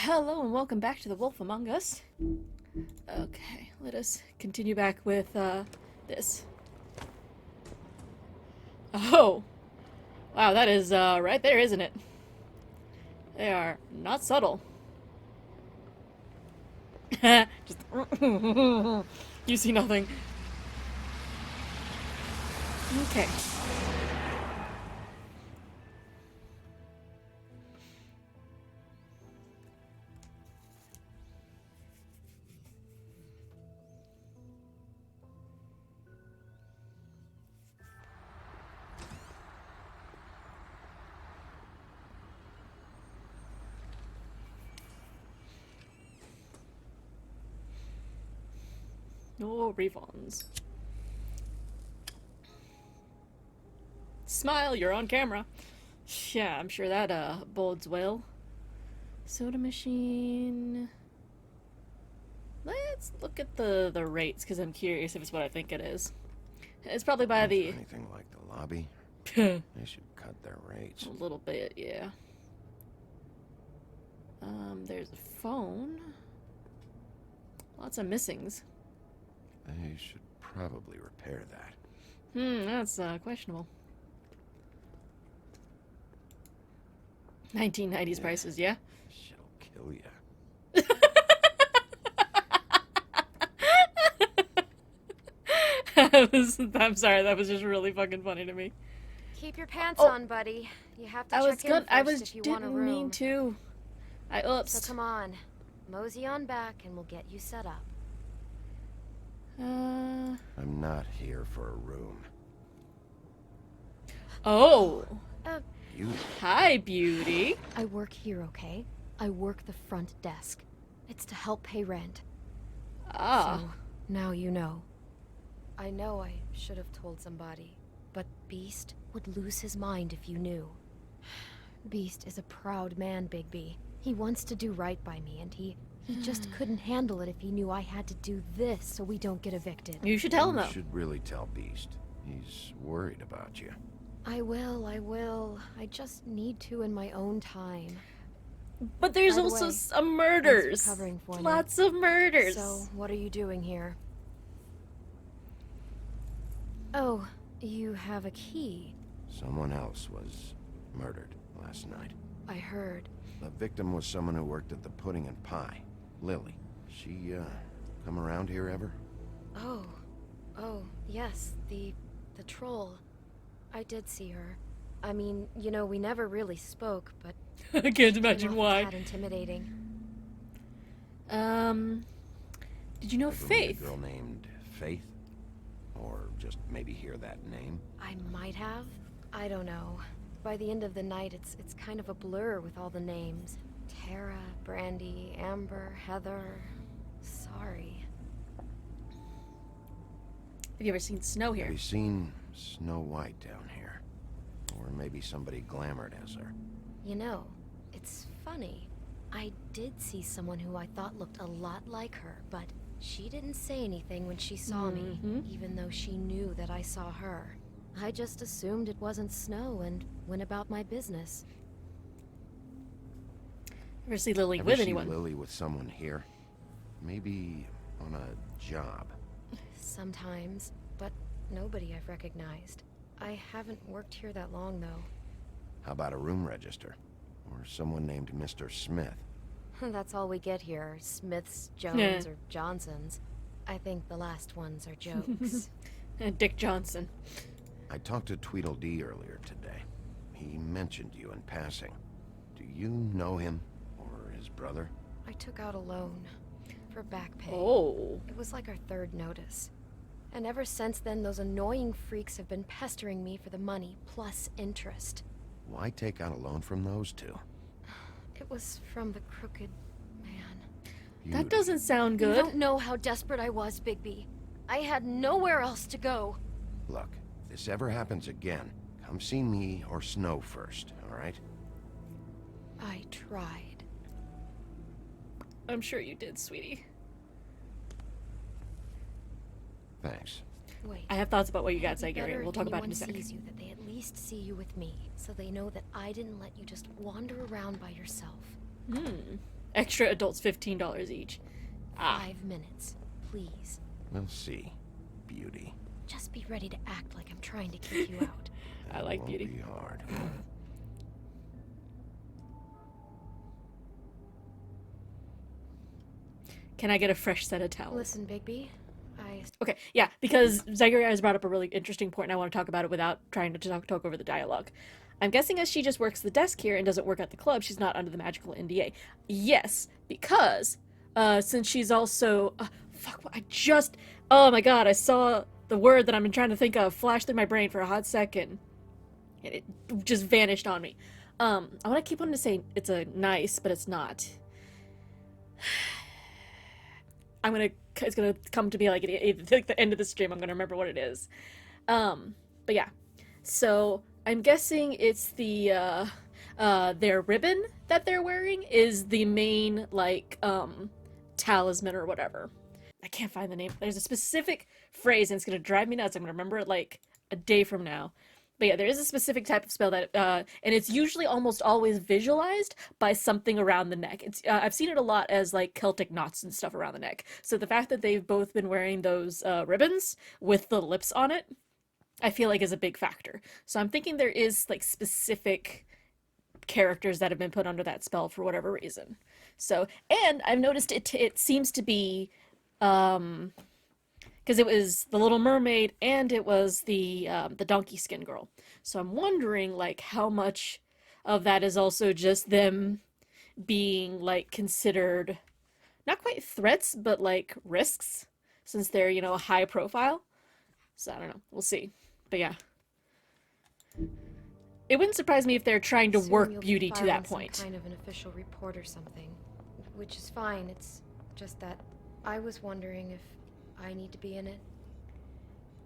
Hello and welcome back to The Wolf Among Us. Okay, let us continue back with this. Oh, wow, that is right there, isn't it? They are not subtle. Just you see nothing. Okay. No refunds. Smile, you're on camera. Yeah, I'm sure that bodes well. Soda machine. Let's look at the rates because I'm curious if it's what I think it is. It's probably by the Anything like the lobby? a They should cut their rates. little bit, yeah. There's a phone. Lots of missings. They should probably repair that. That's questionable. 1990s prices, yeah. Shit'll kill ya. I'm sorry, that was just really fucking funny to me. Keep your pants Oh. on, buddy. You have to I was check in good. I first was if you want a didn't room. mean to. I So oops. come on, mosey on back, and we'll get you set up. I'm not here for a room. Oh. You Hi, beauty. I work here, okay? I work the front desk. It's to help pay rent. Ah. So now you know. I know I should have told somebody, but Beast would lose his mind if you knew. Beast is a proud man, Bigby. He wants to do right by me, and he just couldn't handle it if he knew I had to do this so we don't get evicted. You should tell him you though. should really tell Beast. He's worried about you. I will. I just need to in my own time. But there's By the also way, some murders. thanks for covering for me. Lots of murders. So, what are you doing here? Oh, you have a key. Someone else was murdered last night. I heard. The victim was someone who worked at the Pudding and Pie. Lily. She, come around here ever? Oh, yes, the troll. I did see her. I mean, you know, we never really spoke, but I can't came imagine off why. that intimidating. Did you know Ever meet Faith? a girl named Faith? Or just maybe hear that name? I might have. I don't know. By the end of the night, it's kind of a blur with all the names. Tara, Brandy, Amber, Heather. Sorry. Have you ever seen snow Have here? you seen Snow White down here? Or maybe somebody glamored as her? You know, it's funny. I did see someone who I thought looked a lot like her, but she didn't say anything when she saw me, even though she knew that I saw her. I just assumed it wasn't Snow and went about my business. Ever see Lily Ever with see anyone? Lily with someone here? Maybe on a job. Sometimes, but nobody I've recognized. I haven't worked here that long, though. How about a room register? Or someone named Mr. Smith? That's all we get here, Smiths, Jones, or Johnsons. I think the last ones are jokes. Dick Johnson. I talked to Tweedledee earlier today. He mentioned you in passing. Do you know him? Or his brother? I took out a loan for back pay. Oh. It was like our third notice. And ever since then, those annoying freaks have been pestering me for the money, plus interest. Why take out a loan from those two? It was from the crooked man. That doesn't sound You good. don't know how desperate I was, Bigby. I had nowhere else to go. Look, if this ever happens again, come see me or Snow first, alright? I tried. I'm sure you did, sweetie. Thanks. Wait. I have thoughts about what you got to say, It'd be Gary. better We'll if talk about it in a anyone second. sees you, that they at least see you with me, so they know that I didn't let you just wander around by yourself. Extra adults $15 each. Ah. 5 minutes, please. We'll see, beauty. Just be ready to act like I'm trying to kick you out. I like Won't beauty. be hard. Can I get a fresh set of towels? Listen, Bigby, Okay, yeah, because Zagreus has brought up a really interesting point, and I want to talk about it without trying to talk over the dialogue. I'm guessing as she just works the desk here and doesn't work at the club, she's not under the magical NDA. Yes, because since she's also oh my god, I saw the word that I've been trying to think of flash through my brain for a hot second, and it just vanished on me. I want to keep wanting to say it's a nice, but it's not. It's gonna come to me like at the end of the stream. I'm gonna remember what it is. But yeah, so I'm guessing it's the their ribbon that they're wearing is the main like talisman or whatever. I can't find the name. There's a specific phrase and it's gonna drive me nuts. I'm gonna remember it like a day from now. But yeah, there is a specific type of spell that, and it's usually almost always visualized by something around the neck. It's I've seen it a lot as like Celtic knots and stuff around the neck. So the fact that they've both been wearing those ribbons with the lips on it, I feel like is a big factor. So I'm thinking there is like specific characters that have been put under that spell for whatever reason. So, and I've noticed it seems to be, because it was the Little Mermaid and it was the donkey skin girl. So I'm wondering like how much of that is also just them being like considered not quite threats but like risks since they're, you know, high profile. So I don't know. We'll see. But yeah. It wouldn't surprise me if they're trying to Soon work you'll be beauty to filing that some point. kind of an official report or something, which is fine. It's just that I was wondering if I need to be in it.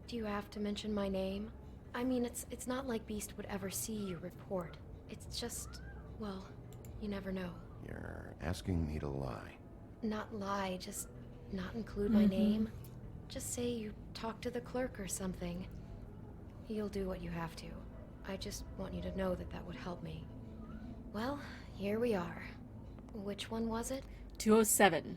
Do you have to mention my name? I mean, it's not like Beast would ever see your report. It's just, well, you never know. You're asking me to lie. Not lie, just not include my name. Just say you talk to the clerk or something. You'll do what you have to. I just want you to know that that would help me. Well, here we are. Which one was it? 207.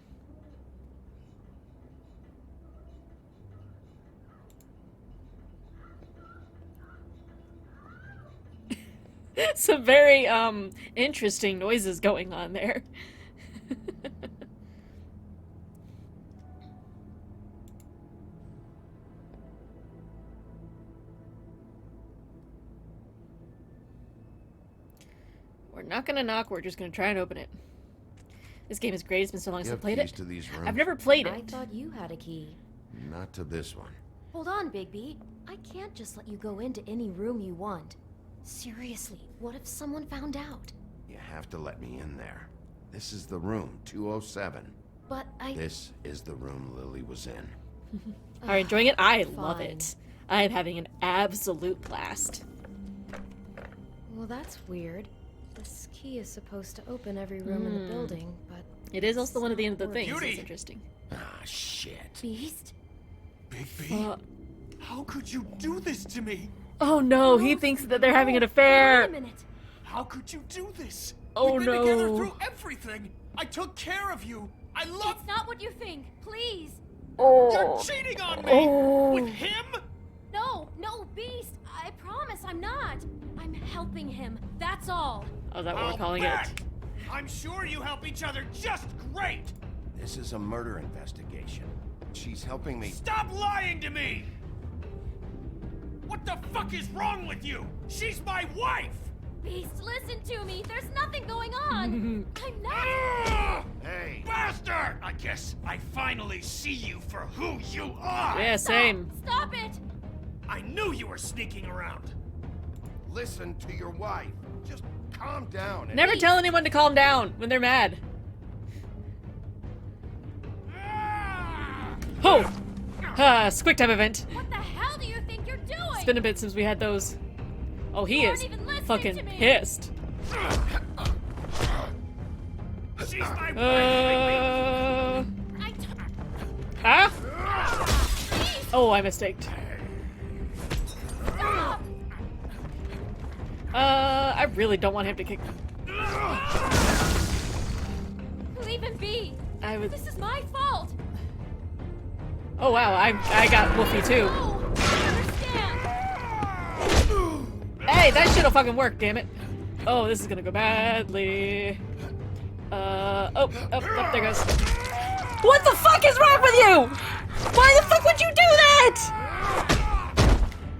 Some very interesting noises going on there. We're not gonna knock, we're just gonna try and open it. This game is great, it's been so long You since I've have played keys it. to these rooms? I've never played I it. thought you had a key. Not to this one. Hold on, Bigby. I can't just let you go into any room you want. Seriously, what if someone found out? You have to let me in there. This is the room, 207. But This is the room Lily was in. Are you enjoying it? I love Fine. it. I am having an absolute blast. Well, that's weird. This key is supposed to open every room in the building, but... It is also one of the end of the things. Beauty! It's interesting. Ah, shit. Beast? Bigby, how could you do this to me? Oh no, he thinks that they're having an affair. Wait a minute. How could you do this? Oh, We've been together no. through everything. I took care of you. I love. It's not what you think. Please. You're cheating on me Oh. with him. No, Beast. I promise I'm not. I'm helping him. That's all. Oh, is that what I'll we're calling bet. it? I'm sure you help each other just great. This is a murder investigation. She's helping me. Stop lying to me. What the fuck is wrong with you? She's my wife. Beast, listen to me. There's nothing going on. I'm not. Ah! Hey! Bastard! I guess I finally see you for who you are. Yeah, same. Stop it. I knew you were sneaking around. Listen to your wife. Just calm down. And Never tell anyone to calm down when they're mad. Ah! Oh! Quick time event. What the hell do you think you're doing? It's been a bit since we had those. Oh, he You is aren't even listening fucking to me. pissed. She's my wife. Uh, huh? Oh, I mistaked. Stop. I really don't want him to kick. even be? I was. This is my fault. Oh wow, I got Wolfie too. No, I understand. Hey, that shit'll fucking work, damn it. Oh, this is gonna go badly. Oh, there goes. What the fuck is wrong with you? Why the fuck would you do that?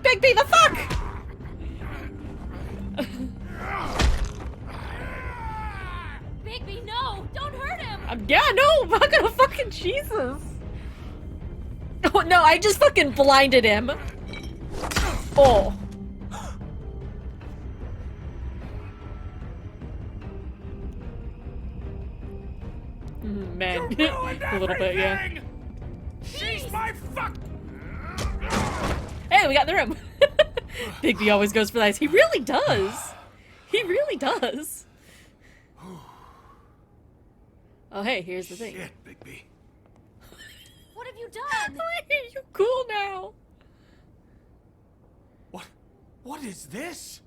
Bigby, the fuck? Bigby, no! Don't hurt him! Yeah, no, I'm not gonna fucking Jesus. Oh no, I just fucking blinded him. Oh. Man, You ruined a little bit, yeah. everything! She's my fuck. Hey, we got in the room. Bigby always goes for that. He really does. He really does. Oh, hey, here's the thing. Shit, Bigby. What have you done? You cool now. What is this?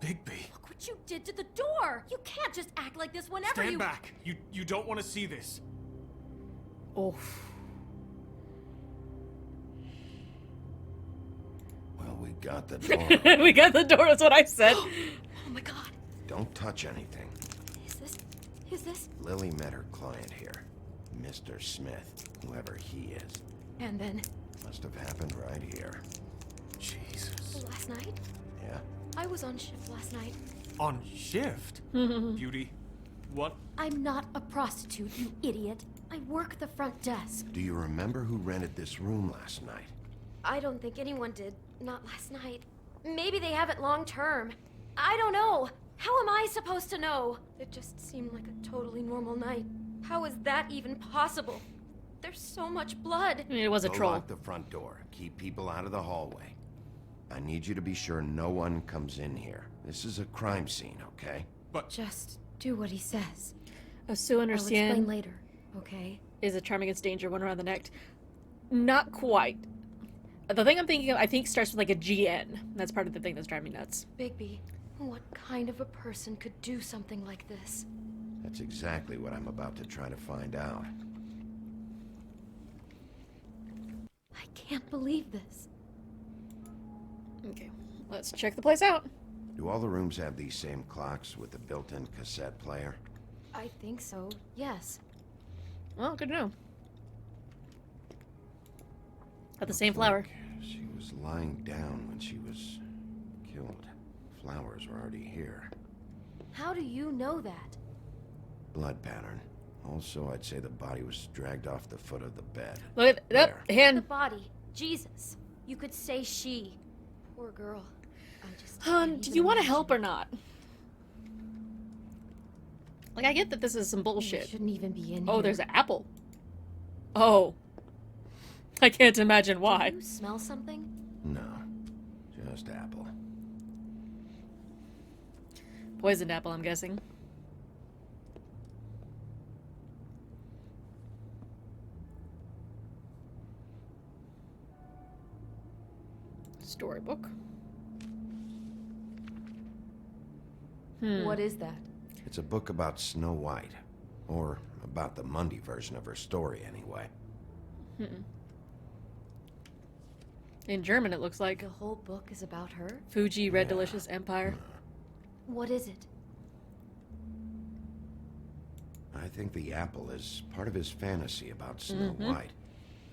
Bigby. Look what you did to the door! You can't just act like this whenever Stand you- back. You don't want to see this. Oh. Well, we got the door. We got the door, that's what I said. Oh my god. Don't touch anything. Is this? Lily met her client here. Mr. Smith, whoever he is. And then, Must have happened right here. Jesus. last night? Yeah? I was on shift last night. On shift? Beauty. What? I'm not a prostitute, you idiot. I work the front desk. Do you remember who rented this room last night? I don't think anyone did. Not last night. Maybe they have it long term. I don't know. How am I supposed to know? It just seemed like a totally normal night. How is that even possible? There's so much blood. I mean, it was a Go troll. lock the front door. Keep people out of the hallway. I need you to be sure no one comes in here. This is a crime scene, okay? Just do what he says. Sue I'll explain understand later, okay? is a charm against danger, one around the neck. Not quite. The thing I'm thinking of, I think, starts with like a GN. That's part of the thing that's driving me nuts. Bigby, what kind of a person could do something like this? That's exactly what I'm about to try to find out. I can't believe this. Okay, let's check the place out. Do all the rooms have these same clocks with the built-in cassette player? I think so, yes. Well, good to know. Got the same flower. She was lying down when she was killed. Flowers were already here. How do you know that? Blood pattern. Also, I'd say the body was dragged off the foot of the bed. Look at that There. The hand. body. Jesus. You could say she. Poor girl. I just Hun, can't do even you want to imagine. help or not? Like, I get that this is some You bullshit. shouldn't even be in here. Oh, there's an apple. Oh. I can't imagine why. Do you smell something? No, just apple. Poisoned apple, I'm guessing. Storybook. What is that? It's a book about Snow White. Or about the Mundy version of her story, anyway. In German, it looks like. The whole book is about her? Fuji, Red Delicious Empire. What is it? I think the apple is part of his fantasy about Snow White.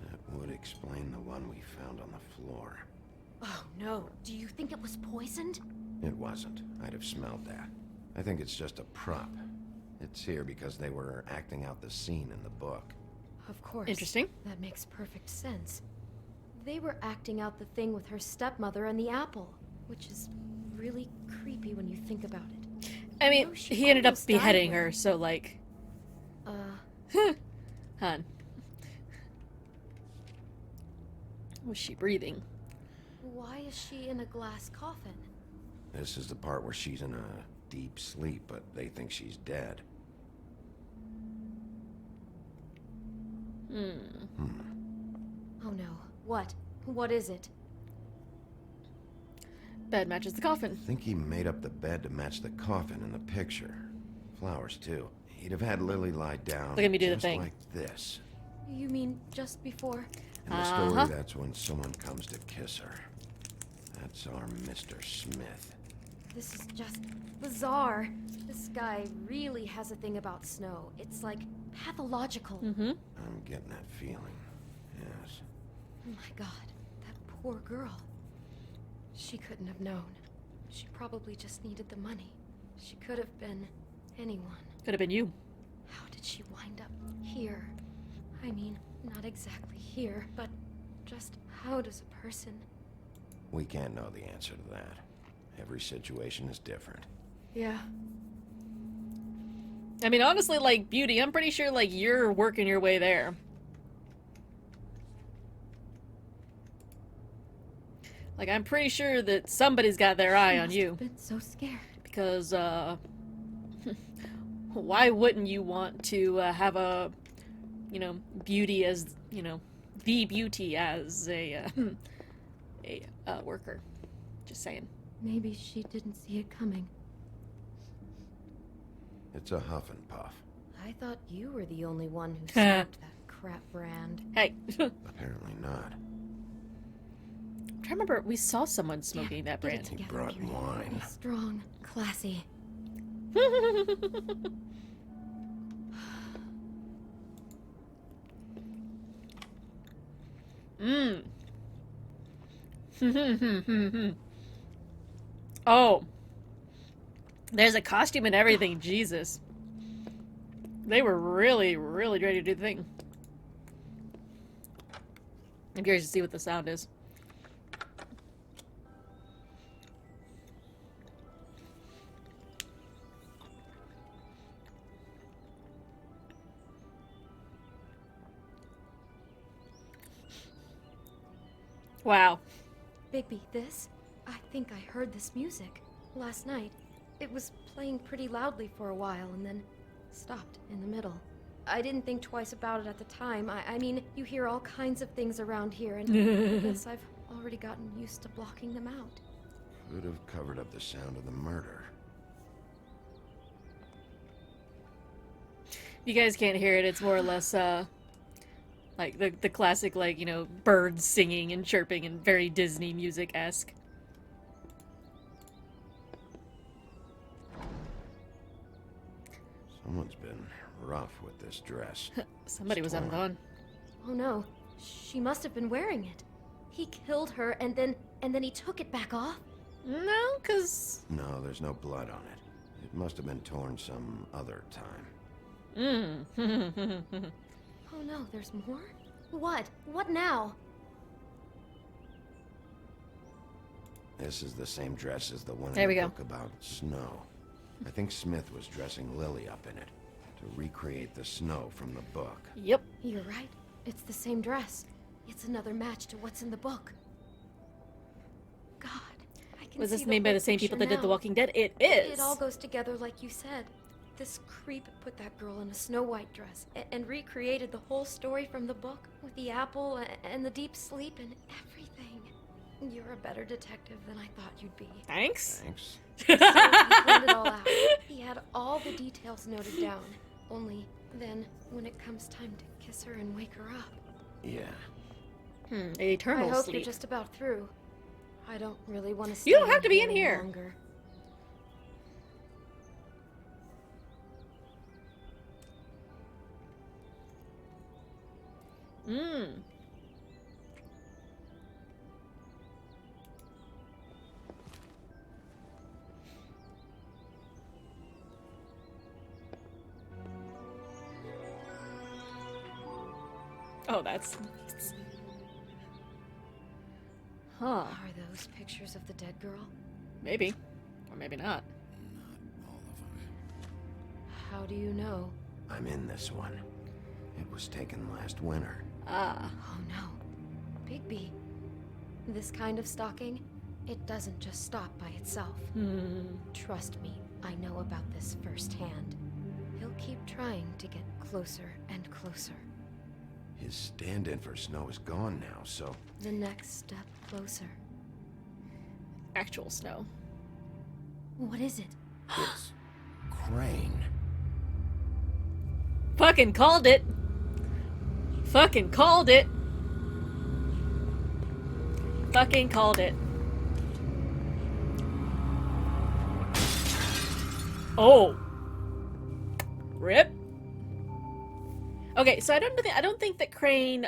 That would explain the one we found on the floor. Oh no. Do you think it was poisoned? It wasn't. I'd have smelled that. I think it's just a prop. It's here because they were acting out the scene in the book. Of course. Interesting. That makes perfect sense. They were acting out the thing with her stepmother and the apple, which is really creepy when you think about it. I mean, No, she he ended up almost died beheading with her, so like, hun. Was she breathing? Why is she in a glass coffin? This is the part where she's in a deep sleep, but they think she's dead. Oh no. What? What is it? Bed matches the coffin. I think he made up the bed to match the coffin in the picture. Flowers, too. He'd have had Lily lie down. Look at me do the just thing. like this. You mean just before? In the story, that's when someone comes to kiss her. That's our Mr. Smith. This is just bizarre. This guy really has a thing about Snow. It's like pathological. Mm-hmm. I'm getting that feeling. Yes. Oh my god, that poor girl. She couldn't have known. She probably just needed the money. She could have been anyone. Could have been you. How did she wind up here? I mean, not exactly here, but just how does a person... We can't know the answer to that. Every situation is different. Yeah. I mean, honestly, like, Beauty, I'm pretty sure, like, you're working your way there. Like, I'm pretty sure that somebody's got their eye on you. I've been so scared. Because, why wouldn't you want to have a, you know, Beauty as, you know, the Beauty as a worker? Just saying. Maybe she didn't see it coming. Uh, It's a huff and puff. I thought you were the only one who smoked that crap brand. Hey. I'm Apparently not. trying to remember, we saw someone smoking that Get it brand. He together, brought Beauty. wine. Be strong, classy. Mmm. Oh. There's a costume and everything, Jesus. They were really, really ready to do the thing. I'm curious to see what the sound is. Wow. Bigby, this? I think I heard this music last night. It was playing pretty loudly for a while and then stopped in the middle. I didn't think twice about it at the time. I mean, you hear all kinds of things around here, and I guess I've already gotten used to blocking them out. Could have covered up the sound of the murder. You guys can't hear it. It's more or less, like the classic, like, you know, birds singing and chirping and very Disney music-esque. Someone's been rough with this dress. Somebody was having Torn. fun. Oh no, she must have been wearing it. He killed her and then he took it back off? No, because... No, there's no blood on it. It must have been torn some other time. Oh no, there's more? What? What now? This is the same dress as the one There in we the go. book about snow. I think Smith was dressing Lily up in it to recreate the snow from the book. Yep. You're right. It's the same dress. It's another match to what's in the book. God, I can Was see this made by whole the same people that picture did The now. Walking Dead? It is. It all goes together like you said. This creep put that girl in a Snow White dress and recreated the whole story from the book with the apple and the deep sleep and everything. You're a better detective than I thought you'd be. Thanks. Thanks. So he planned it all out. He had all the details noted down. Only then, when it comes time to kiss her and wake her up, Yeah. Eternal I hope sleep. you're just about through. I don't really want to stay You don't have to be in any here. longer. Mmm. Oh, that's... Huh. Are those pictures of the dead girl? Maybe. Or maybe not. How do you know? I'm in this one. It was taken last winter. Ah. Oh no. Bigby. This kind of stalking, it doesn't just stop by itself. Trust me, I know about this firsthand. He'll keep trying to get closer and closer. His stand-in for Snow is gone now, so... The next step closer. Actual snow. What is it? It's... Crane. Fucking called it. Fucking called it. Fucking called it. Oh. Rip. Okay, so I don't think that Crane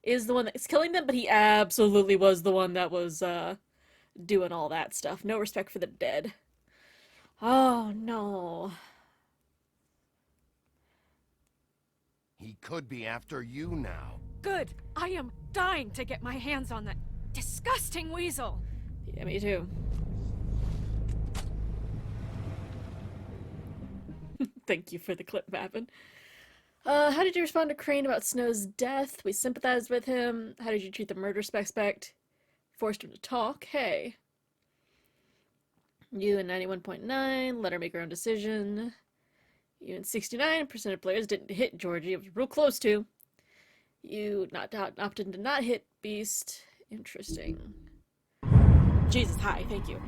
is the one that's killing them, but he absolutely was the one that was doing all that stuff. No respect for the dead. Oh no. He could be after you now. Good. I am dying to get my hands on that disgusting weasel. Yeah, me too. Thank you for the clip, Vapin. How did you respond to Crane about Snow's death? We sympathized with him. How did you treat the murder suspect? Forced him to talk? Hey. You and 91.9, let her make her own decision. You and 69% of players didn't hit Georgie. It was real close to. You opted to not hit Beast. Interesting. Jesus, hi, thank you.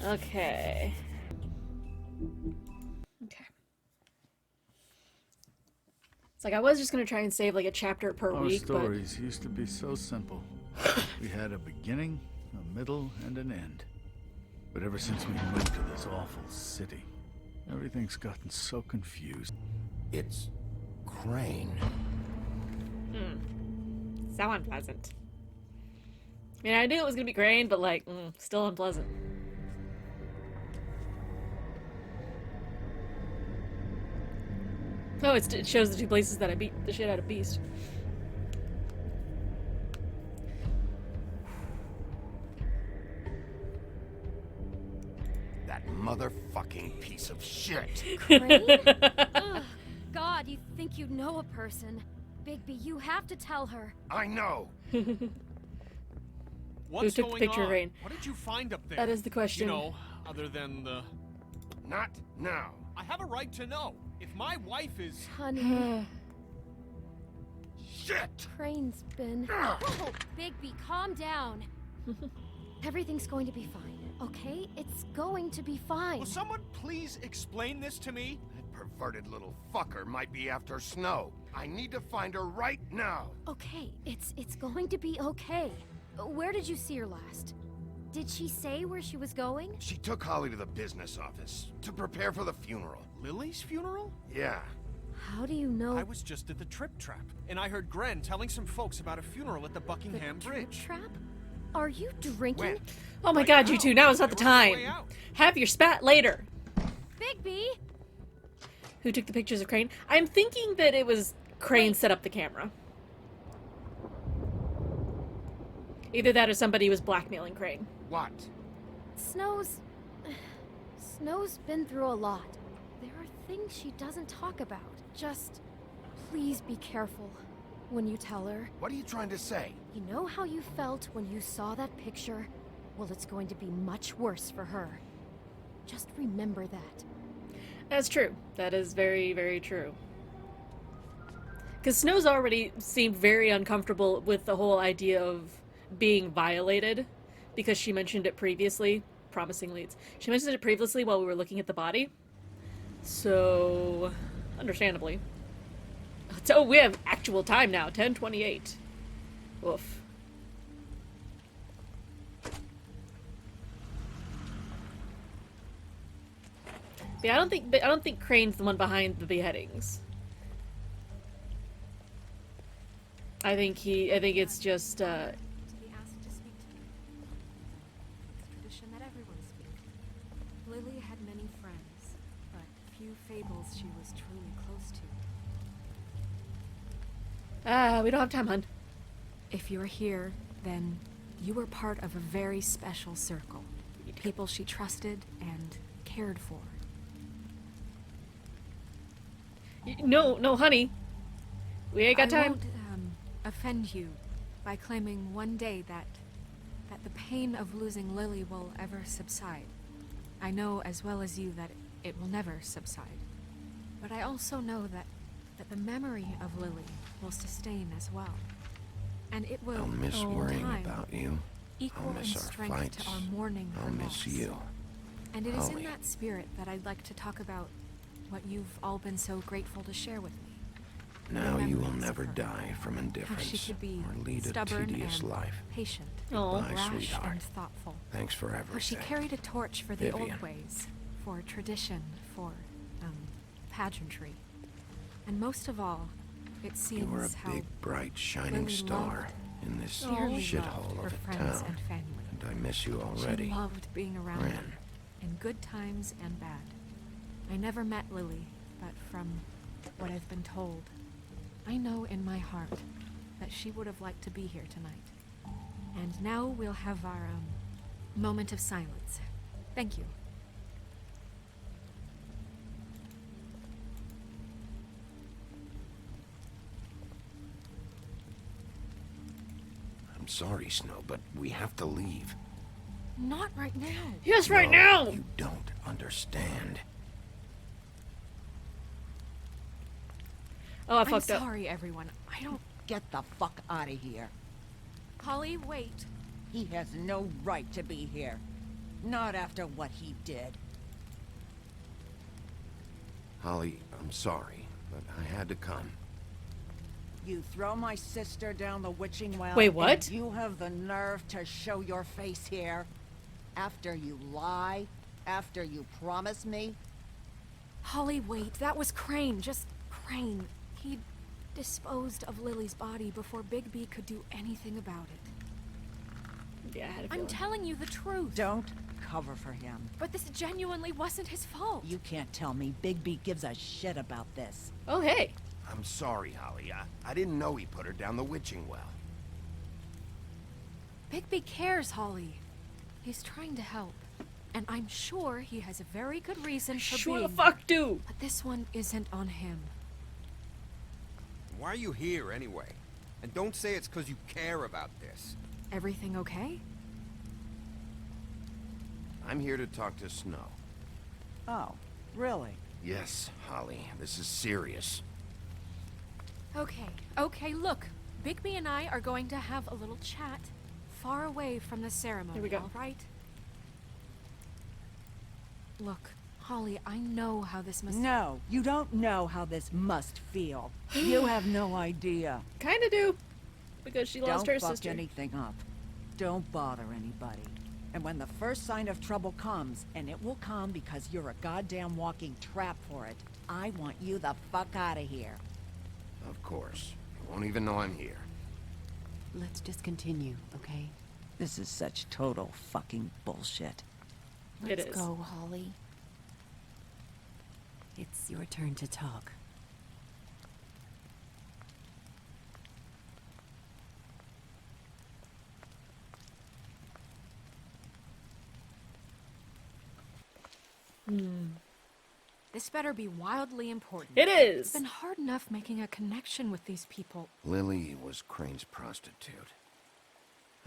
Okay. Okay. It's like I was just gonna try and save like a chapter per Our week, stories used to be so simple. We had a beginning, a middle, and an end. But ever since we moved to this awful city, everything's gotten so confused. It's Crane. but so unpleasant. I mean, I knew it was gonna be Crane, but like, still unpleasant. Oh, it shows the two places that I beat the shit out of Beast. That motherfucking piece of shit. Crane? Ugh, God, you think you know a person. Bigby, you have to tell her. I know. What's took the going picture of on? Rain? What did you find up there? That is the question. You know, other than the... Not now. I have a right to know. If my wife is... Honey, Shit! Crane's been... Oh, Bigby, calm down. Everything's going to be fine, okay? It's going to be fine. Will someone please explain this to me? That perverted little fucker might be after Snow. I need to find her right now. Okay, it's going to be okay. Where did you see her last? Did she say where she was going? She took Holly to the business office to prepare for the funeral. Lily's funeral? Yeah. How do you know I was just at the Trip Trap, and I heard Gren telling some folks about a funeral at the Buckingham the Bridge. trap? Are you drinking? When? Oh my Right god, you now. two, now is not the They were on their time. way out. Have your spat later. Bigby! Who took the pictures of Crane? I'm thinking that it was Crane set up the camera. Either that or somebody was blackmailing Crane. What? Snow's been through a lot. There are things she doesn't talk about. Just please be careful when you tell her. What are you trying to say? You know how you felt when you saw that picture? Well, it's going to be much worse for her. Just remember that. That's true. That is very, very true. Because Snow's already seemed very uncomfortable with the whole idea of being violated, because she mentioned it previously. Promising leads. She mentioned it previously while we were looking at the body. So, understandably. So we have actual time now, 10:28. Woof. Yeah, I don't think Crane's the one behind the beheadings. I think it's just To be asked to speak to me. It's tradition that everyone speak. Lily had many friends, but few fables she was truly close to. we don't have time, hun. If you're here, then you were part of a very special circle. People she trusted and cared for. No, honey. We ain't got I time. won't offend you by claiming one day that the pain of losing Lily will ever subside. I know as well as you that it will never subside. But I also know that the memory of Lily will sustain as well. And it will, I'll miss in worrying time, about you. equal I'll miss in our strength fights. to our mourning her I'll loss. miss you. And it is in Holly. that spirit that I'd like to talk about what you've all been so grateful to share with me. Now you will memories of never her. die from How she indifference could be or lead a stubborn tedious and life. patient, Oh. Goodbye, rash sweetheart. and thoughtful. Thanks for everything. How she carried a torch for the Vivian. old ways, for tradition, for, pageantry. And most of all, it seems You were a how big, bright, shining Lily star loved, in this dearly shithole loved her of a friends town. and family. And I miss you already. She loved being around Ren. them, in good times and bad. I never met Lily, but from what I've been told, I know in my heart that she would have liked to be here tonight. And now we'll have our, moment of silence. Thank you. I'm sorry, Snow, but we have to leave. Not right now. Yes, right No, now! You don't understand. Oh, I I'm fucked up. sorry, everyone. I don't... Get the fuck out of here. Holly, wait. He has no right to be here. Not after what he did. Holly, I'm sorry, but I had to come. You throw my sister down the witching well. Wait, what? And you have the nerve to show your face here? After you lie? After you promise me? Holly, wait. That was Crane. Just Crane. He disposed of Lily's body before Bigby could do anything about it. Yeah, I had a I'm feeling. telling you the truth. Don't cover for him. But this genuinely wasn't his fault. You can't tell me Bigby gives a shit about this. Oh, hey. I'm sorry, Holly. I didn't know he put her down the witching well. Bigby cares, Holly. He's trying to help. And I'm sure he has a very good reason for Sure being the fuck do. But this one isn't on him. Why are you here anyway? And don't say it's because you care about this. Everything okay? I'm here to talk to Snow. Oh, really? Yes, Holly, this is serious. Okay, look. Bigby and I are going to have a little chat far away from the ceremony, Here we go. all right? Look, Holly, I know how this must... No, you don't know how this must feel. You have no idea. Kinda do. Because she lost Don't her fuck sister. anything up. Don't bother anybody. And when the first sign of trouble comes, and it will come because you're a goddamn walking trap for it, I want you the fuck out of here. Of course. You won't even know I'm here. Let's just continue, okay? This is such total fucking bullshit. It Let's is. go, Holly. It's your turn to talk. This better be wildly important. It It's is. been hard enough making a connection with these people. Lily was Crane's prostitute.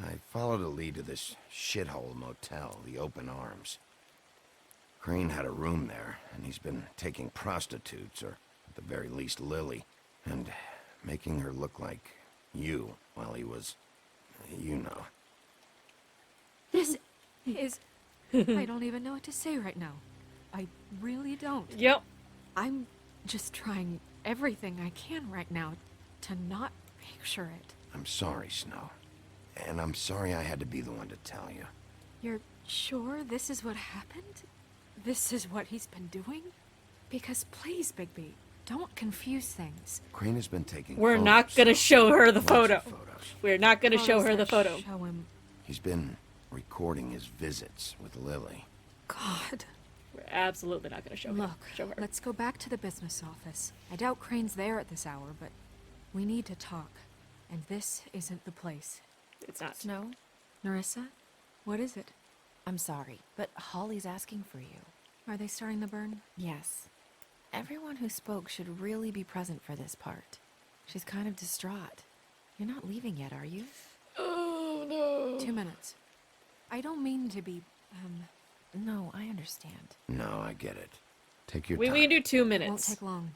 I followed a lead to this shithole motel, the Open Arms. Crane had a room there, and he's been taking prostitutes, or at the very least Lily, and making her look like you while he was, you know. This is... I don't even know what to say right now. I really don't. Yep. I'm just trying everything I can right now to not picture it. I'm sorry, Snow. And I'm sorry I had to be the one to tell you. You're sure this is what happened? This is what he's been doing? Because please, Bigby, don't confuse things. Crane has been taking We're photos, not gonna show her the lots photo. of photos. We're not gonna show Photos her the that photo. Show him. He's been recording his visits with Lily. God. We're absolutely not gonna show her. Look, Show her. let's go back to the business office. I doubt Crane's there at this hour, but we need to talk. And this isn't the place. It's not. Snow, Nerissa, what is it? I'm sorry, but Holly's asking for you. Are they starting the burn? Yes. Everyone who spoke should really be present for this part. She's kind of distraught. You're not leaving yet, are you? Oh no. 2 minutes. I don't mean to be, No, I understand. No, I get it. Take your We time. can do 2 Won't minutes. take long.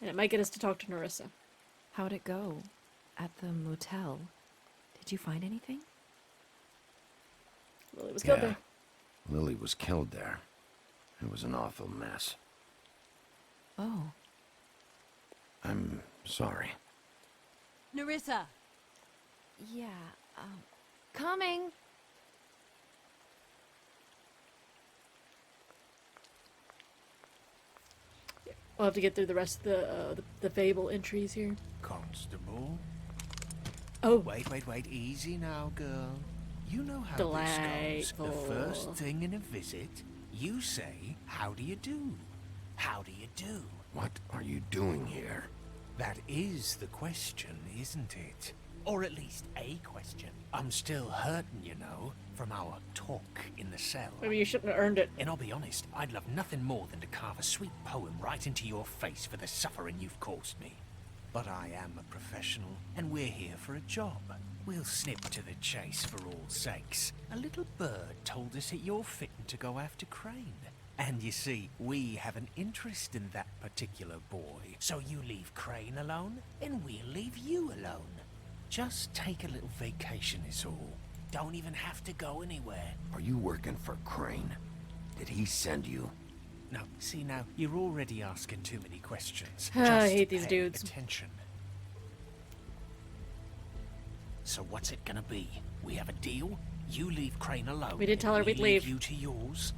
And it might get us to talk to Nerissa. How'd it go? At the motel? Did you find anything? Lily was killed Yeah. there. Lily was killed there. It was an awful mess. Oh. I'm sorry. Nerissa! Yeah, coming. We'll have to get through the rest of the Fable entries here. Constable? Oh, Wait, easy now, girl. You know how this goes. The first Delightful. thing in a visit, you say, how do you do? How do you do? What are you doing here? That is the question, isn't it? Or at least a question. I'm still hurting, you know, from our talk in the cell. maybe you shouldn't have earned it. And I'll be honest, I'd love nothing more than to carve a sweet poem right into your face for the suffering you've caused me. But I am a professional, and we're here for a job. We'll snip to the chase for all sakes. A little bird told us that you're fitting to go after Crane. And you see, we have an interest in that particular boy. So you leave Crane alone, and we'll leave you alone. Just take a little vacation is all. Don't even have to go anywhere. Are you working for Crane? Did he send you? No, see now, you're already asking too many questions. I Just hate these pay dudes. Attention. So what's it gonna be? We have a deal? You leave Crane alone. We did tell her and we'd we leave. You to yours.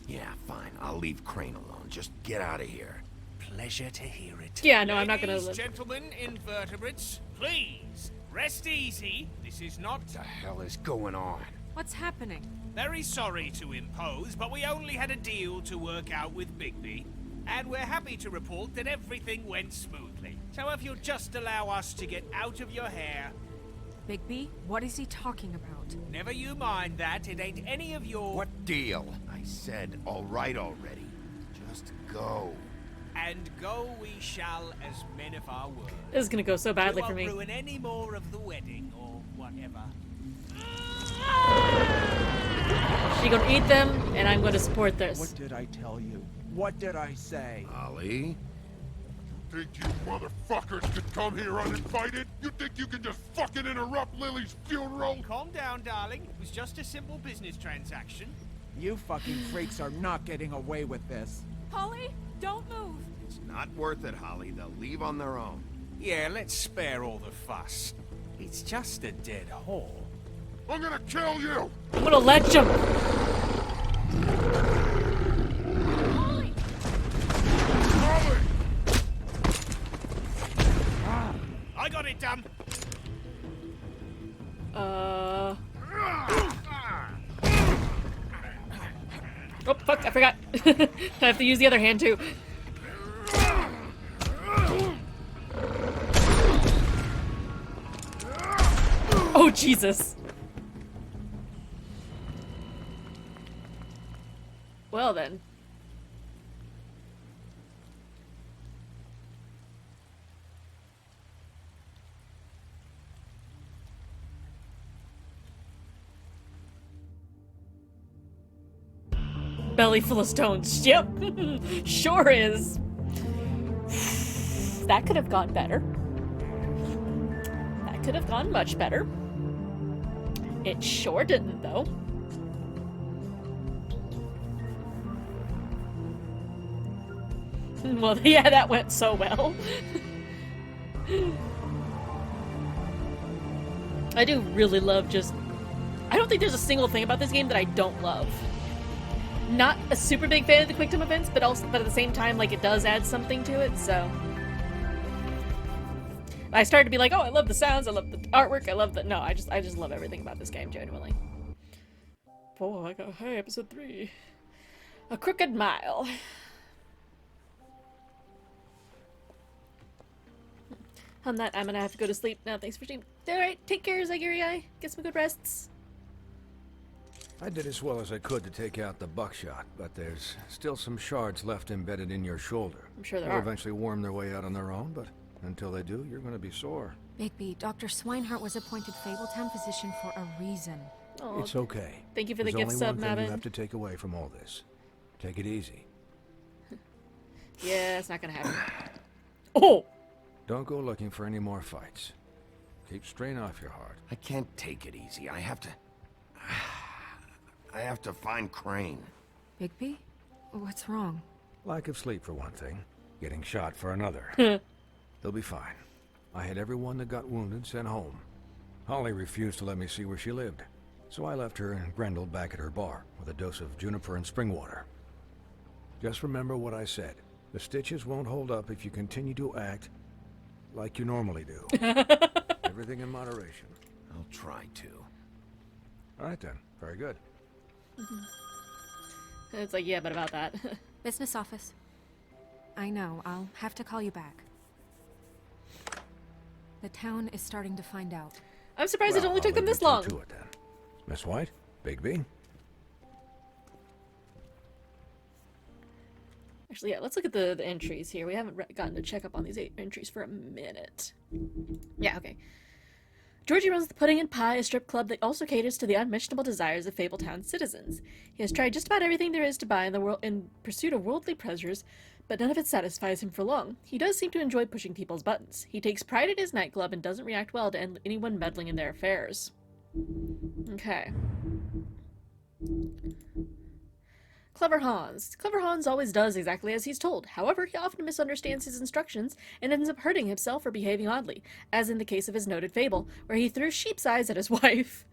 Yeah, fine. I'll leave Crane alone. Just get out of here. Pleasure to hear it. Yeah, no, I'm not gonna Ladies, live. gentlemen, invertebrates, please rest easy. This is not What the hell is going on? What's happening? very sorry to impose, but we only had a deal to work out with Bigby, and we're happy to report that everything went smoothly. So if you'll just allow us to get out of your hair, Bigby, what is he talking about? never you mind that. It ain't any of your. What deal? I said all right already. Just go. And go we shall as men of our word. This is gonna go so badly We for won't me. ruin any more of the wedding or whatever. She gonna eat them, and I'm gonna support this. What did I tell you? What did I say? Ollie? Think you motherfuckers could come here uninvited? You think you can just fucking interrupt Lily's funeral? Calm down, darling. It was just a simple business transaction. You fucking freaks are not getting away with this. Holly, don't move. It's not worth it, Holly. They'll leave on their own. Yeah, let's spare all the fuss. It's just a dead hole. I'm gonna kill you! I'm gonna lynch him. Holly! I got it done. Oh, fuck, I forgot. I have to use the other hand, too. Oh, Jesus. Well, then. Belly full of stones. Yep. Sure is. That could have gone better. That could have gone much better. It sure didn't, though. Well, yeah, that went so well. I do really love just... I don't think there's a single thing about this game that I don't love. Not a super big fan of the quick time events, but at the same time, like, it does add something to it, so... I started to be like, oh, I love the sounds, I love the artwork, I love the... No, I just love everything about this game, genuinely. Oh, I got, hey, episode 3. A Crooked Mile. On that, I'm gonna have to go to sleep now. Thanks for streaming. Alright, take care, Zagiri. Get some good rests. I did as well as I could to take out the buckshot, but there's still some shards left embedded in your shoulder. I'm sure there They'll are. eventually worm their way out on their own, but until they do, you're going to be sore. Bigby, Dr. Swinehart was appointed Fabletown physician for a reason. Oh, It's okay. thank you for the There's gift only sub, one thing you Mavin. have to take away from all this. Take it easy. Yeah, it's not gonna happen. Oh! Don't go looking for any more fights. Keep strain off your heart. I can't take it easy. I have to... I have to find Crane. Bigby? What's wrong? Lack of sleep for one thing. Getting shot for another. They'll be fine. I had everyone that got wounded sent home. Holly refused to let me see where she lived. So I left her and Grendel back at her bar with a dose of juniper and spring water. Just remember what I said. The stitches won't hold up if you continue to act like you normally do. Everything in moderation. I'll try to. All right then. Very good. It's like, yeah, but about that. Business office. I know, I'll have to call you back. The town is starting to find out. I'm surprised it only took them I'll this leave you long. to it, then. Miss White? Bigby? Actually, yeah, let's look at the entries here. We haven't gotten to check up on these 8 entries for a minute. Yeah, okay. Georgie runs the Pudding and Pie, a strip club that also caters to the unmentionable desires of Fabletown citizens. He has tried just about everything there is to buy in the world in pursuit of worldly pleasures, but none of it satisfies him for long. He does seem to enjoy pushing people's buttons. He takes pride in his nightclub and doesn't react well to anyone meddling in their affairs. Okay. Clever Hans. Clever Hans always does exactly as he's told. However, he often misunderstands his instructions and ends up hurting himself or behaving oddly, as in the case of his noted fable, where he threw sheep's eyes at his wife.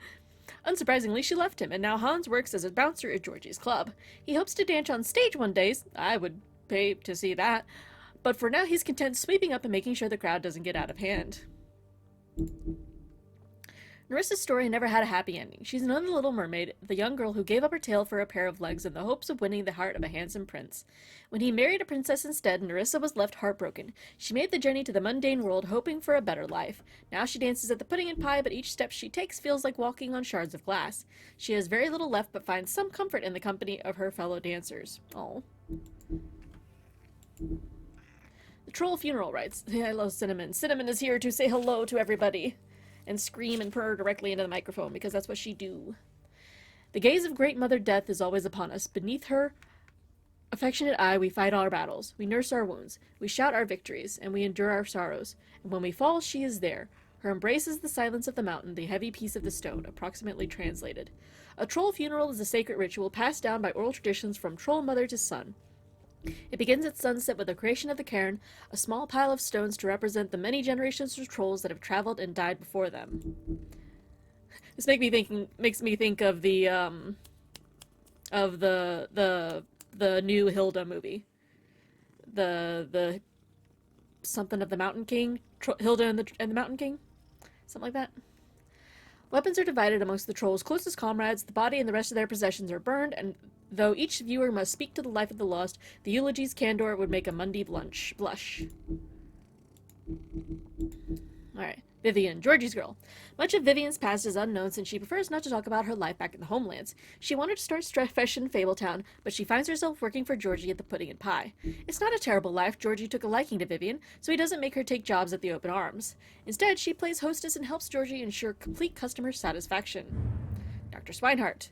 Unsurprisingly, she left him, and now Hans works as a bouncer at Georgie's club. He hopes to dance on stage one day. I would pay to see that. But for now, he's content sweeping up and making sure the crowd doesn't get out of hand. Nerissa's story never had a happy ending. She's another Little Mermaid, the young girl who gave up her tail for a pair of legs in the hopes of winning the heart of a handsome prince. When he married a princess instead, Nerissa was left heartbroken. She made the journey to the mundane world, hoping for a better life. Now she dances at the Pudding and Pie, but each step she takes feels like walking on shards of glass. She has very little left, but finds some comfort in the company of her fellow dancers. Oh. The Troll Funeral Rites. I love Cinnamon. Cinnamon is here to say hello to everybody. And scream and purr directly into the microphone, because that's what she do. The gaze of Great Mother Death is always upon us. Beneath her affectionate eye we fight our battles. We nurse our wounds. We shout our victories, and we endure our sorrows. And when we fall, she is there. Her embrace is the silence of the mountain, the heavy peace of the stone, approximately translated. A troll funeral is a sacred ritual passed down by oral traditions from troll mother to son. It begins at sunset with the creation of the cairn, a small pile of stones to represent the many generations of trolls that have traveled and died before them. This makes me think of the new Hilda movie, the something of the Mountain King, Hilda and the Mountain King, something like that. Weapons are divided amongst the trolls' closest comrades. The body and the rest of their possessions are burned, and though each viewer must speak to the life of the lost, the eulogy's candor would make a Mundy blush. Alright. Vivian, Georgie's girl. Much of Vivian's past is unknown since she prefers not to talk about her life back in the homelands. She wanted to start fresh in Fabletown, but she finds herself working for Georgie at the Pudding and Pie. It's not a terrible life. Georgie took a liking to Vivian, so he doesn't make her take jobs at the Open Arms. Instead, she plays hostess and helps Georgie ensure complete customer satisfaction. Dr. Swinehart.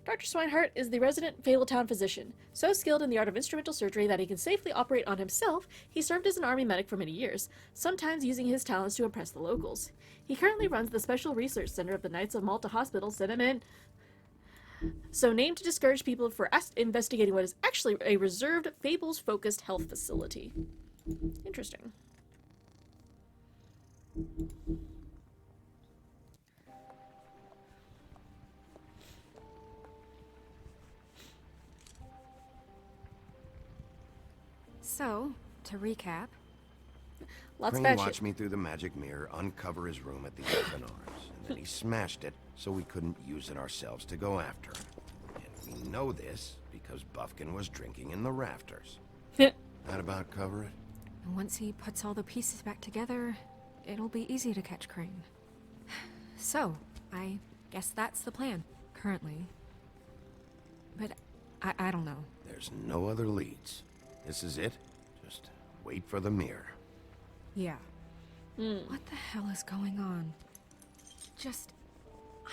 Dr. Swinehart is the resident Fabletown physician. So skilled in the art of instrumental surgery that he can safely operate on himself, he served as an army medic for many years, sometimes using his talents to impress the locals. He currently runs the Special Research Center of the Knights of Malta Hospital, Cinnamon, so named to discourage people for investigating what is actually a reserved, fables-focused health facility. Interesting. So, to recap, Crane watched me through the magic mirror uncover his room at the Open Arms, and then he smashed it so we couldn't use it ourselves to go after him. And we know this because Buffkin was drinking in the rafters. That about cover it? once he puts all the pieces back together, it'll be easy to catch Crane. So, I guess that's the plan, currently. But I don't know. There's no other leads. This is it. Just wait for the mirror. Yeah. What the hell is going on?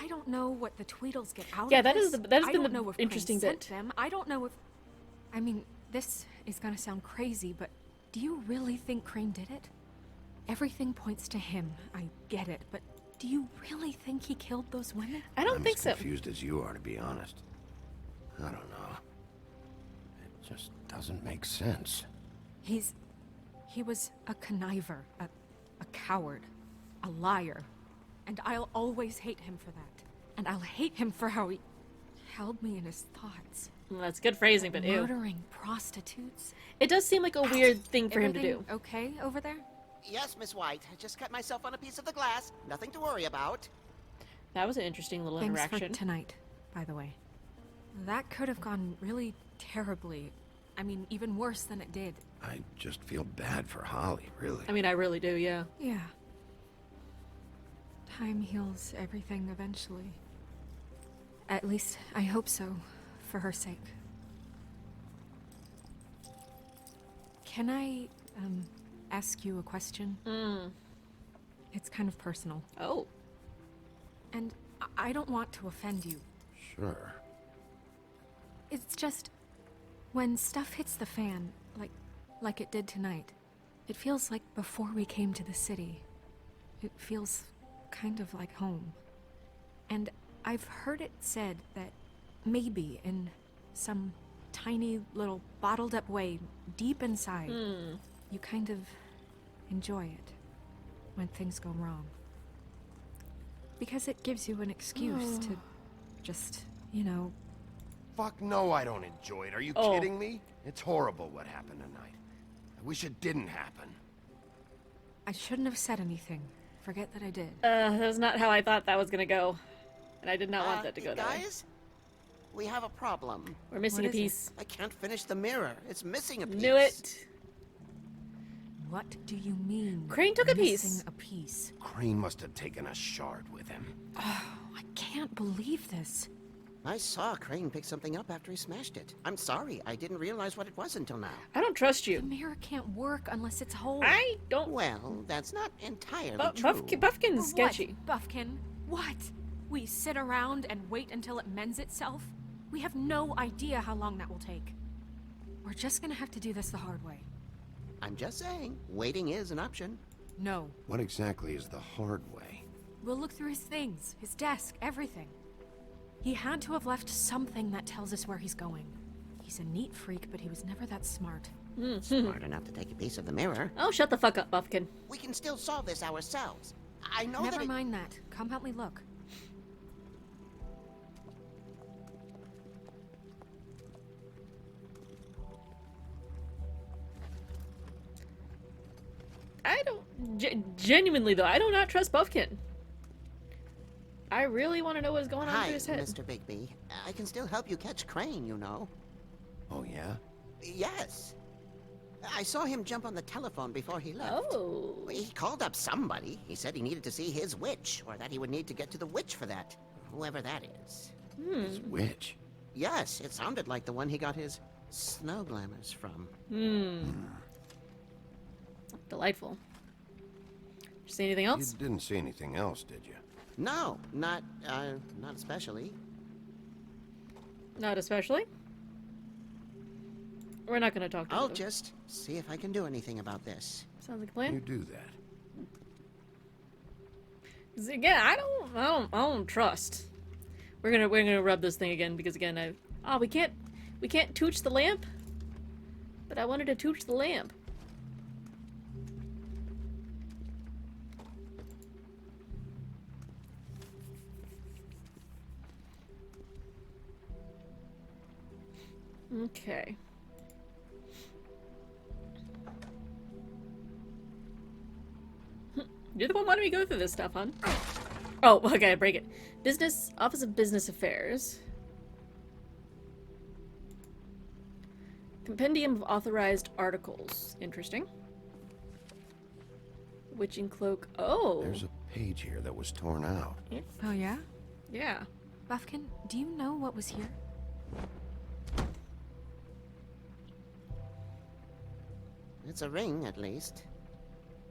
I don't know what the Tweedles get out of this. That has been the interesting bit. Them. I don't know if... I mean, this is gonna sound crazy, but do you really think Crane did it? Everything points to him. I get it, but do you really think he killed those women? I don't I'm think as so. confused as you are, to be honest. I don't know. It just doesn't make sense. He was a conniver, a coward, a liar. And I'll always hate him for that. And I'll hate him for how he held me in his thoughts. Well, that's good phrasing, but ew. Murdering prostitutes. It does seem like a weird thing for him to do. Everything okay over there? Yes, Miss White. I just cut myself on a piece of the glass. Nothing to worry about. That was an interesting little Thanks interaction. for tonight, by the way. That could have gone really terribly. I mean, even worse than it did. I just feel bad for Holly, really. I mean, I really do, yeah. Yeah. Time heals everything eventually. At least, I hope so, for her sake. Can I, ask you a question? It's kind of personal. Oh. And I don't want to offend you. Sure. It's just, when stuff hits the fan, like it did tonight, it feels like before we came to the city. It feels kind of like home. And I've heard it said that maybe in some tiny little bottled up way deep inside, you kind of enjoy it when things go wrong. Because it gives you an excuse to just, you know... Fuck no, I don't enjoy it. Are you kidding me? It's horrible what happened tonight. I wish it didn't happen. I shouldn't have said anything. Forget that I did. That was not how I thought that was gonna go. And I did not want that to go that way. Guys, we have a problem. We're missing a piece. I can't finish the mirror. It's missing a piece. Knew it. What do you mean? Crane took a piece. Missing a piece. Crane must have taken a shard with him. Oh, I can't believe this. I saw Crane pick something up after he smashed it. I'm sorry, I didn't realize what it was until now. I don't trust you. The mirror can't work unless it's whole. I don't... Well, that's not entirely true. Buffkin's sketchy. What, Buffkin? What? We sit around and wait until it mends itself? We have no idea how long that will take. We're just gonna have to do this the hard way. I'm just saying, waiting is an option. No. What exactly is the hard way? We'll look through his things, his desk, everything. He had to have left something that tells us where he's going. He's a neat freak, but he was never that smart. Smart enough to take a piece of the mirror. Oh, shut the fuck up, Buffkin. We can still solve this ourselves. I know Never that mind that. Come help me look. I don't... genuinely, though, I do not trust Buffkin. I really want to know what's going on Hi, through his head. Mr. Bigby. I can still help you catch Crane, you know. Oh, yeah? Yes. I saw him jump on the telephone before he left. Oh. He called up somebody. He said he needed to see his witch, or that he would need to get to the witch for that. Whoever that is. His witch? Yes, it sounded like the one he got his snow glamours from. Delightful. Did you see anything else? You didn't see anything else, did you? No, not especially. Not especially? We're not going to talk to I'll him. just see if I can do anything about this. Sounds like a plan. You do that. 'Cause again, I don't trust. We're gonna rub this thing again because again we can't tooch the lamp. But I wanted to tooch the lamp. Okay. You're the one wanting me to go through this stuff, hon. Oh, okay, break it. Office of Business Affairs. Compendium of authorized articles. Interesting. Witching cloak. Oh. There's a page here that was torn out. Oh, yeah? Yeah. Buffkin, do you know what was here? It's a ring, at least.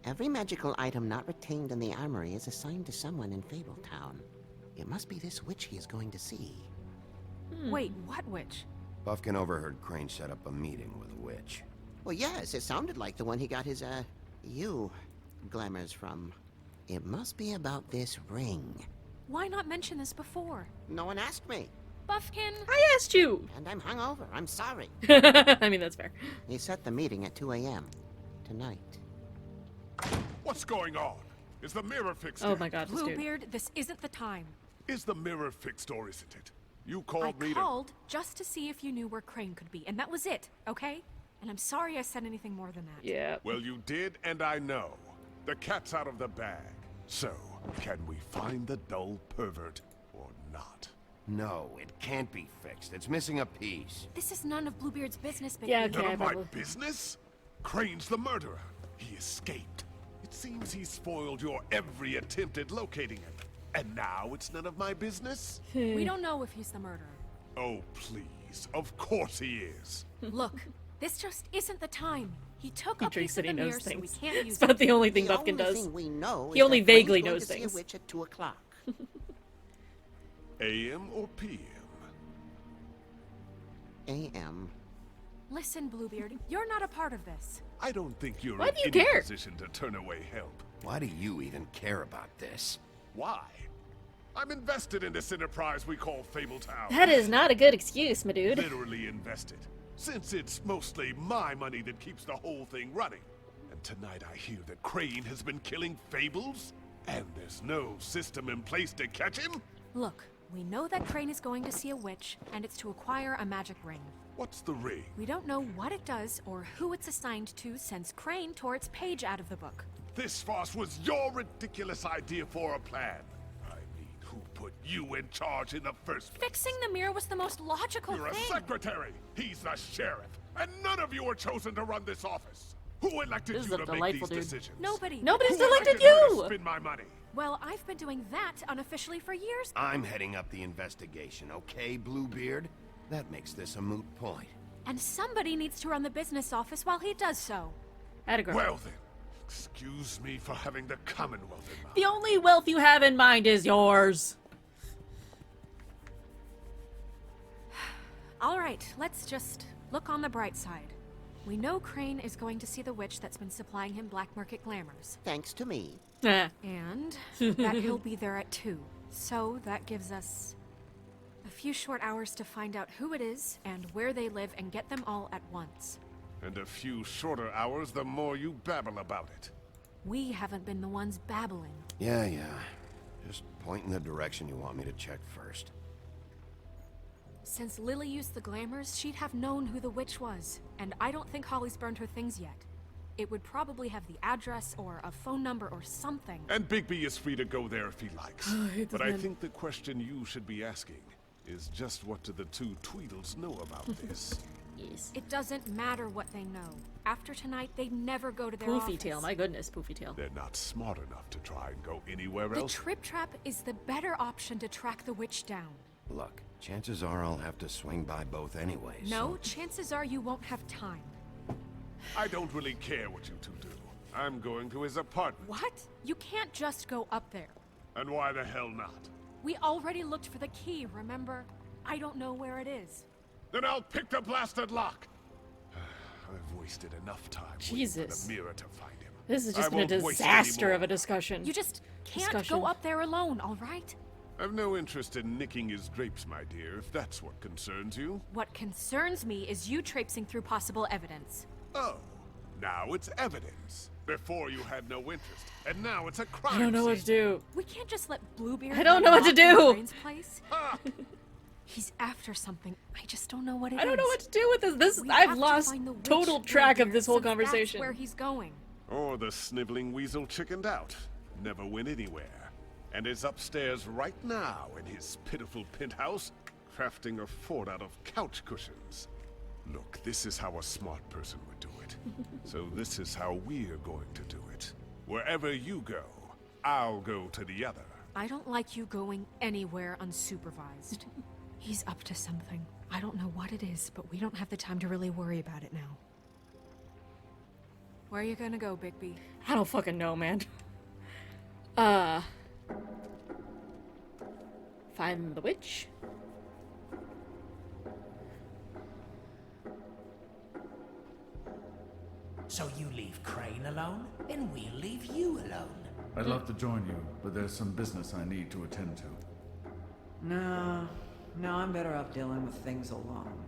Every magical item not retained in the armory is assigned to someone in Fabletown. It must be this witch he is going to see. Wait, what witch? Buffkin overheard Crane set up a meeting with a witch. Well, yes, it sounded like the one he got his, glamours from. It must be about this ring. Why not mention this before? No one asked me, Buffkin! I asked you! and I'm hungover. I'm sorry. I mean, that's fair. He set the meeting at 2 a.m. tonight. What's going on? Is the mirror fixed Oh yet? my god, this dude. Bluebeard, this isn't the time. Is the mirror fixed or isn't it? You I called me called just to see if you knew where Crane could be, and that was it, okay? And I'm sorry I said anything more than that. Yeah. Well, you did, and I know. The cat's out of the bag. So, can we find the dull pervert or not? No, it can't be fixed. It's missing a piece. This is none of Bluebeard's business, Bigby. Yeah, okay, None of my probably. business? Crane's the murderer. He escaped. It seems he spoiled your every attempt at locating him. And now it's none of my business? We don't know if he's the murderer. Oh, please. Of course he is. Look, this just isn't the time. He took He a drinks piece of that the he mirror, knows so we things. can't use It's about it. the only thing The Buffkin only does. thing we know He is only that Crane's vaguely going knows to see a things. witch at 2 o'clock. AM or PM? A.M. Listen, Bluebeard, you're not a part of this. I don't think you're Why in do you any care? position to turn away help. Why do you even care about this? Why? I'm invested in this enterprise we call Fabletown. That is not a good excuse, my dude. Literally invested. Since it's mostly my money that keeps the whole thing running. And tonight I hear that Crane has been killing Fables? And there's no system in place to catch him? Look, we know that Crane is going to see a witch, and it's to acquire a magic ring. What's the ring? We don't know what it does or who it's assigned to since Crane tore its page out of the book. This farce was your ridiculous idea for a plan. I mean, who put you in charge in the first place? Fixing the mirror was the most logical You're a thing. secretary. He's the sheriff. And none of you were chosen to run this office. Who elected This is you a to make delightful these dude. decisions? Nobody. Nobody's Who elected you to you! spend my money? Well, I've been doing that unofficially for years. I'm heading up the investigation, okay, Bluebeard? That makes this a moot point. And somebody needs to run the business office while he does so. Atta girl. Well then, excuse me for having the Commonwealth in mind. The only wealth you have in mind is yours. All right, let's just look on the bright side. We know Crane is going to see the witch that's been supplying him black market glamours. Thanks to me. Eh. And that he'll be there at 2. So that gives us a few short hours to find out who it is and where they live and get them all at once. And a few shorter hours, the more you babble about it. We haven't been the ones babbling. Yeah. Just point in the direction you want me to check first. Since Lily used the glamours, she'd have known who the witch was. And I don't think Holly's burned her things yet. It would probably have the address or a phone number or something. And Bigby is free to go there if he likes. hate But this I man. think the question you should be asking is just what do the two Tweedles know about this? Yes. It doesn't matter what they know. After tonight, they'd never go to their Poofy office. tail, my goodness, Poofy tail. They're not smart enough to try and go anywhere The else. Trip Trap is the better option to track the witch down. Look, chances are I'll have to swing by both anyways. No, so- chances are you won't have time. I don't really care what you two do. I'm going to his apartment. What? You can't just go up there. And why the hell not? We already looked for the key, remember? I don't know where it is. Then I'll pick the blasted lock. I've wasted enough time waiting Jesus. for the mirror to find him. This has just I been a won't waste any disaster more. of a discussion. You just can't Discussion. go up there alone, all right? I've no interest in nicking his drapes, my dear, if that's what concerns you. What concerns me is you traipsing through possible evidence. Oh, now it's evidence. Before you had no interest, and now it's a crime I don't know what to scene. do. We can't just let Bluebeard I don't know run what to amok in do. Crane's place. Ah! He's after something. I just don't know what it is. I don't know what to do with this. We I've have to lost find the witch, total track of Bluebeard, this whole since that's conversation. where he's going. Or the sniveling weasel chickened out. Never went anywhere. And is upstairs right now in his pitiful penthouse, crafting a fort out of couch cushions. Look, this is how a smart person would do it. So this is how we're going to do it. Wherever you go, I'll go to the other. I don't like you going anywhere unsupervised. He's up to something. I don't know what it is, but we don't have the time to really worry about it now. Where are you gonna go, Bigby? I don't fucking know, man. Find the witch. So you leave Crane alone, and we'll leave you alone. I'd love to join you, but there's some business I need to attend to. No, I'm better off dealing with things alone.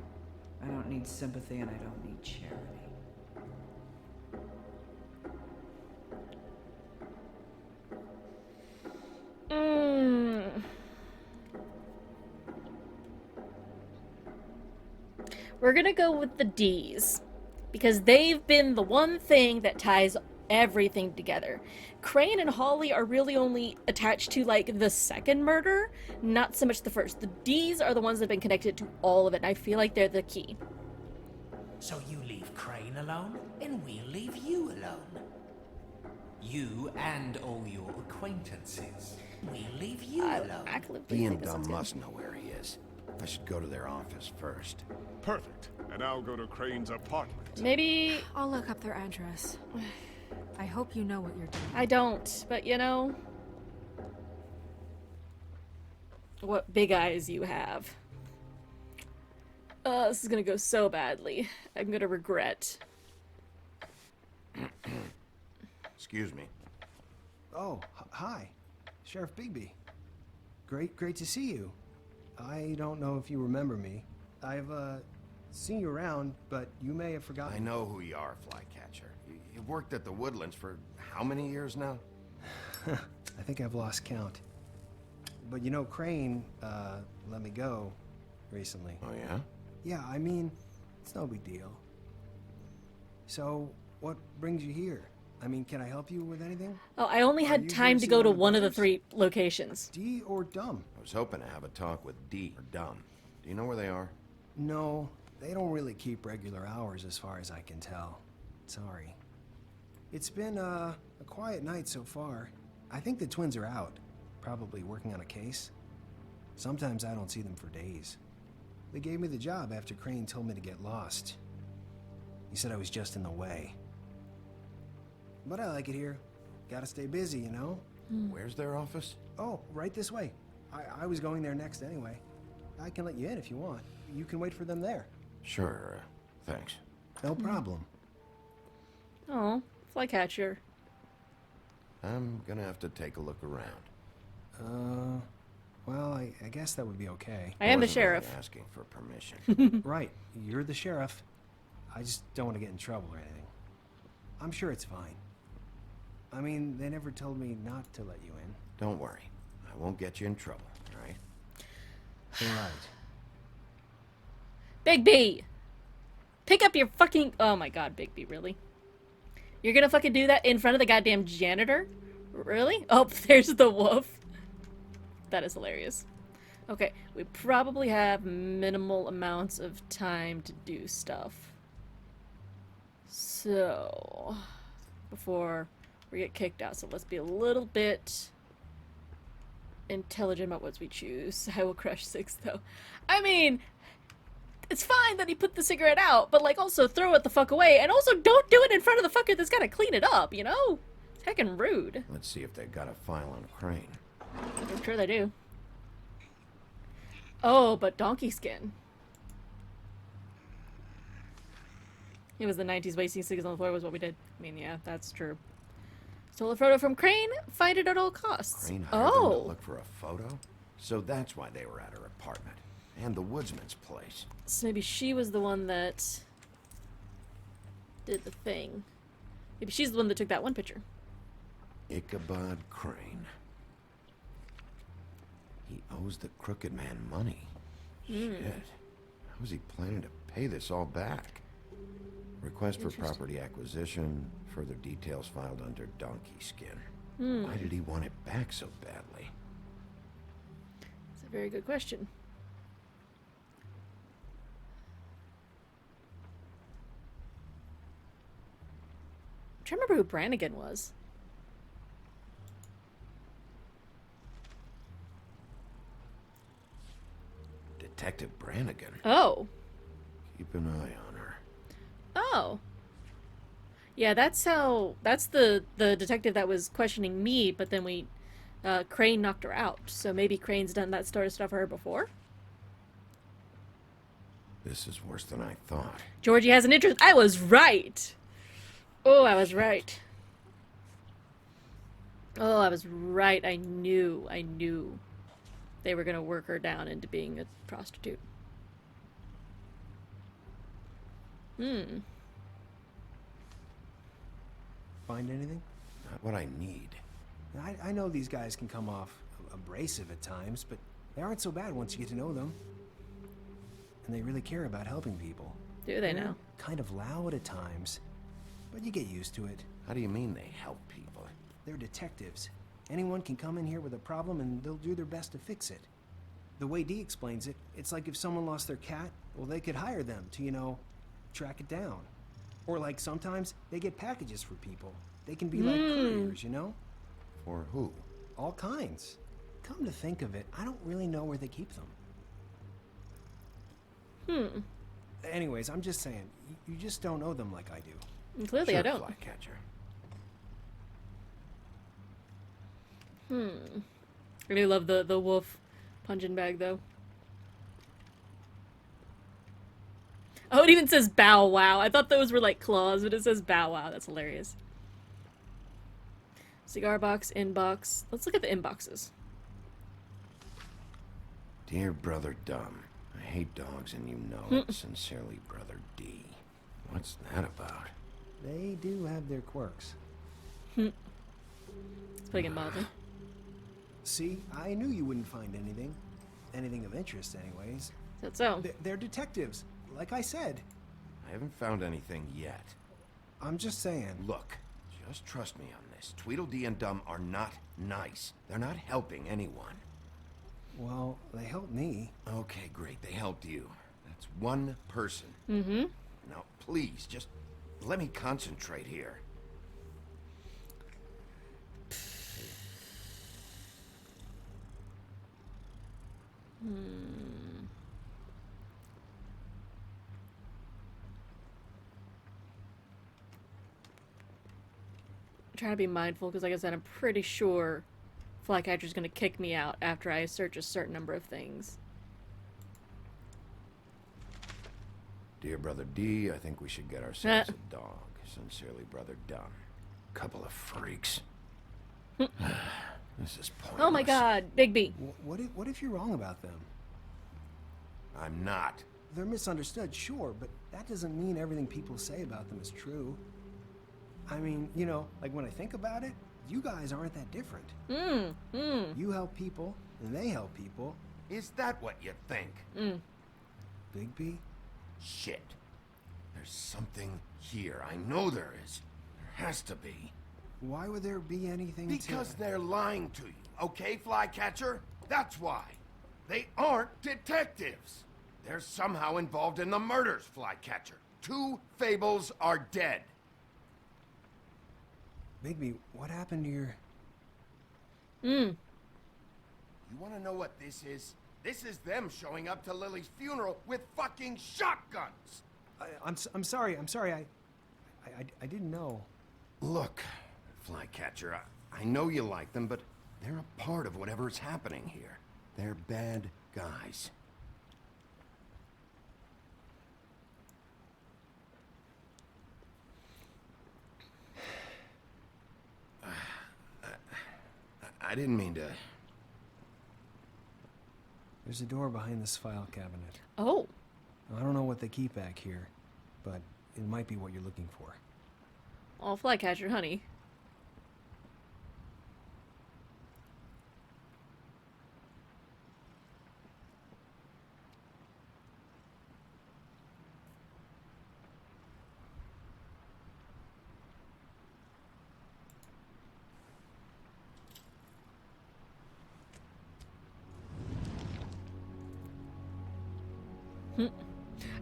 I don't need sympathy and I don't need charity. We're gonna go with the D's, because they've been the one thing that ties everything together. Crane and Holly are really only attached to, like, the second murder, not so much the first. The D's are the ones that have been connected to all of it, and I feel like they're the key. So you leave Crane alone, and we'll leave you alone. You and all your acquaintances. We'll leave you alone. He and Dumb must know where he is. I should go to their office first. Perfect. And I'll go to Crane's apartment. Maybe... I'll look up their address. I hope you know what you're doing. I don't, but you know... What big eyes you have. This is gonna go so badly. I'm gonna regret. Excuse me. Oh, hi. Sheriff Bigby. Great to see you. I don't know if you remember me. I've, seen you around, but you may have forgotten. I know who you are, Flycatcher. You've worked at the Woodlands for how many years now? I think I've lost count. But you know, Crane, let me go recently. Oh, yeah? Yeah, I mean, it's no big deal. So, what brings you here? I mean, can I help you with anything? Oh, I only had time to go to one of the 3 locations. D or Dumb? I was hoping to have a talk with D or Dumb. Do you know where they are? No, they don't really keep regular hours as far as I can tell. Sorry. It's been, a quiet night so far. I think the twins are out, probably working on a case. Sometimes I don't see them for days. They gave me the job after Crane told me to get lost. He said I was just in the way. But I like it here. Gotta stay busy, you know? Where's their office? Oh, right this way. I was going there next anyway. I can let you in if you want. You can wait for them there. Sure, thanks. No problem. Oh, Flycatcher. I'm gonna have to take a look around. Well, I guess that would be okay. I am the Wasn't sheriff. really asking for permission. Right, you're the sheriff. I just don't want to get in trouble or anything. I'm sure it's fine. I mean, they never told me not to let you in. Don't worry. I won't get you in trouble, all right? All right. Bigby! Pick up your fucking... Oh my god, Bigby, really? You're gonna fucking do that in front of the goddamn janitor? Really? Oh, there's the wolf. That is hilarious. Okay, we probably have minimal amounts of time to do stuff. So... Before we get kicked out, so let's be a little bit intelligent about what we choose. I will crush 6, though. I mean... It's fine that he put the cigarette out, but, like, also throw it the fuck away. And also don't do it in front of the fucker that's gotta clean it up, you know? It's heckin' rude. Let's see if they've got a file on Crane. I'm sure they do. Oh, but donkey skin. It was the 90s, wasting cigarettes on the floor was what we did. I mean, yeah, that's true. Stole a photo from Crane, find it at all costs. Crane hired them to look for a photo? So that's why they were at her apartment. And the woodsman's place. So maybe she was the one that did the thing. Maybe she's the one that took that one picture. Ichabod Crane. He owes the crooked man money. Shit. How was he planning to pay this all back? Request for property acquisition. Further details filed under donkey skin. Why did he want it back so badly? It's a very good question. I'm trying to remember who Brannigan was. Detective Brannigan. Oh. Keep an eye on her. Oh. Yeah, that's the detective that was questioning me, but then Crane knocked her out. So maybe Crane's done that sort of stuff for her before? This is worse than I thought. Georgie has an interest. I was right! Oh, I was right. Oh, I was right. I knew they were gonna work her down into being a prostitute. Hmm. Find anything? Not what I need. I know these guys can come off abrasive at times, but they aren't so bad once you get to know them. And they really care about helping people. Do they now? Kind of loud at times, but you get used to it. How do you mean they help people? They're detectives. Anyone can come in here with a problem and they'll do their best to fix it. The way Dee explains it, it's like if someone lost their cat, well, they could hire them to, you know, track it down. Or like sometimes they get packages for people. They can be like couriers, you know? For who? All kinds. Come to think of it, I don't really know where they keep them. Anyways, I'm just saying, you just don't know them like I do. And clearly I don't. Flycatcher. I do love the wolf punching bag though. Oh, it even says bow wow. I thought those were like claws, but it says bow wow. That's hilarious. Cigar box, inbox. Let's look at the inboxes. Dear Brother Dumb, I hate dogs and you know it. Sincerely, Brother D. What's that about? They do have their quirks. It's pretty good, Bobby. See, I knew you wouldn't find anything. Anything of interest, anyways. That's so. They're detectives, like I said. I haven't found anything yet. I'm just saying. Look, just trust me on this. Tweedledee and Dumb are not nice. They're not helping anyone. Well, they helped me. Okay, great. They helped you. That's one person. Mm-hmm. Now, please, just let me concentrate here. I'm trying to be mindful because, like I said, I'm pretty sure Flycatcher's gonna kick me out after I search a certain number of things. Dear Brother D, I think we should get ourselves a dog. Sincerely, Brother Dumb. Couple of freaks. This is pointless. Oh my god, Bigby. What if you're wrong about them? I'm not. They're misunderstood, sure, but that doesn't mean everything people say about them is true. I mean, you know, like when I think about it, you guys aren't that different. You help people, and they help people. Is that what you think? Bigby? Shit. There's something here. I know there is. There has to be. Why would there be anything Because they're lying to you, okay, Flycatcher? That's why. They aren't detectives. They're somehow involved in the murders, Flycatcher. 2 Fables are dead. Bigby, what happened to your... You want to know what this is? This is them showing up to Lily's funeral with fucking shotguns! I'm sorry, I didn't know. Look, Flycatcher, I know you like them, but they're a part of whatever's happening here. They're bad guys. I didn't mean to... There's a door behind this file cabinet. Oh. I don't know what they keep back here, but it might be what you're looking for. Oh, Flycatcher, honey.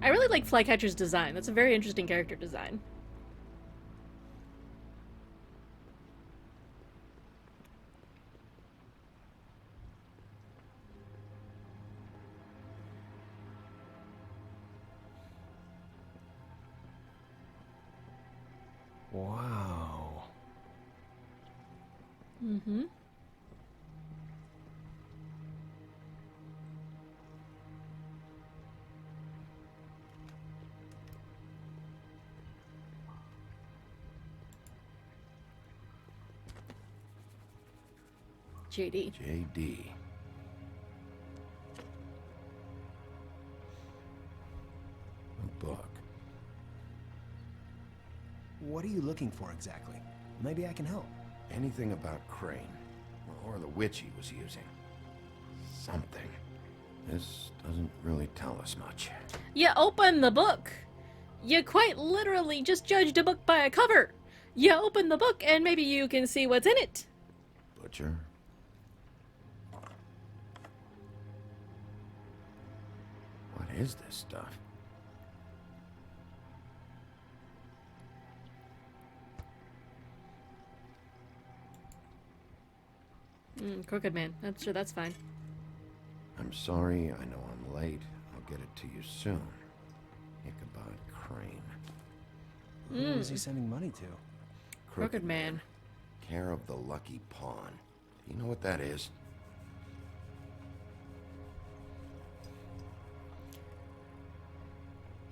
I really like Flycatcher's design. That's a very interesting character design. Wow. Mm-hmm. JD. JD. A book. What are you looking for exactly? Maybe I can help. Anything about Crane, or the witch he was using. Something. This doesn't really tell us much. You open the book. You quite literally just judged a book by a cover. You open the book and maybe you can see what's in it. Butcher. What is this stuff? Crooked Man. That's sure that's fine. I'm sorry, I know I'm late. I'll get it to you soon. Ichabod Crane. Who is he sending money to? Crooked Man. Care of the Lucky Pawn. Do you know what that is?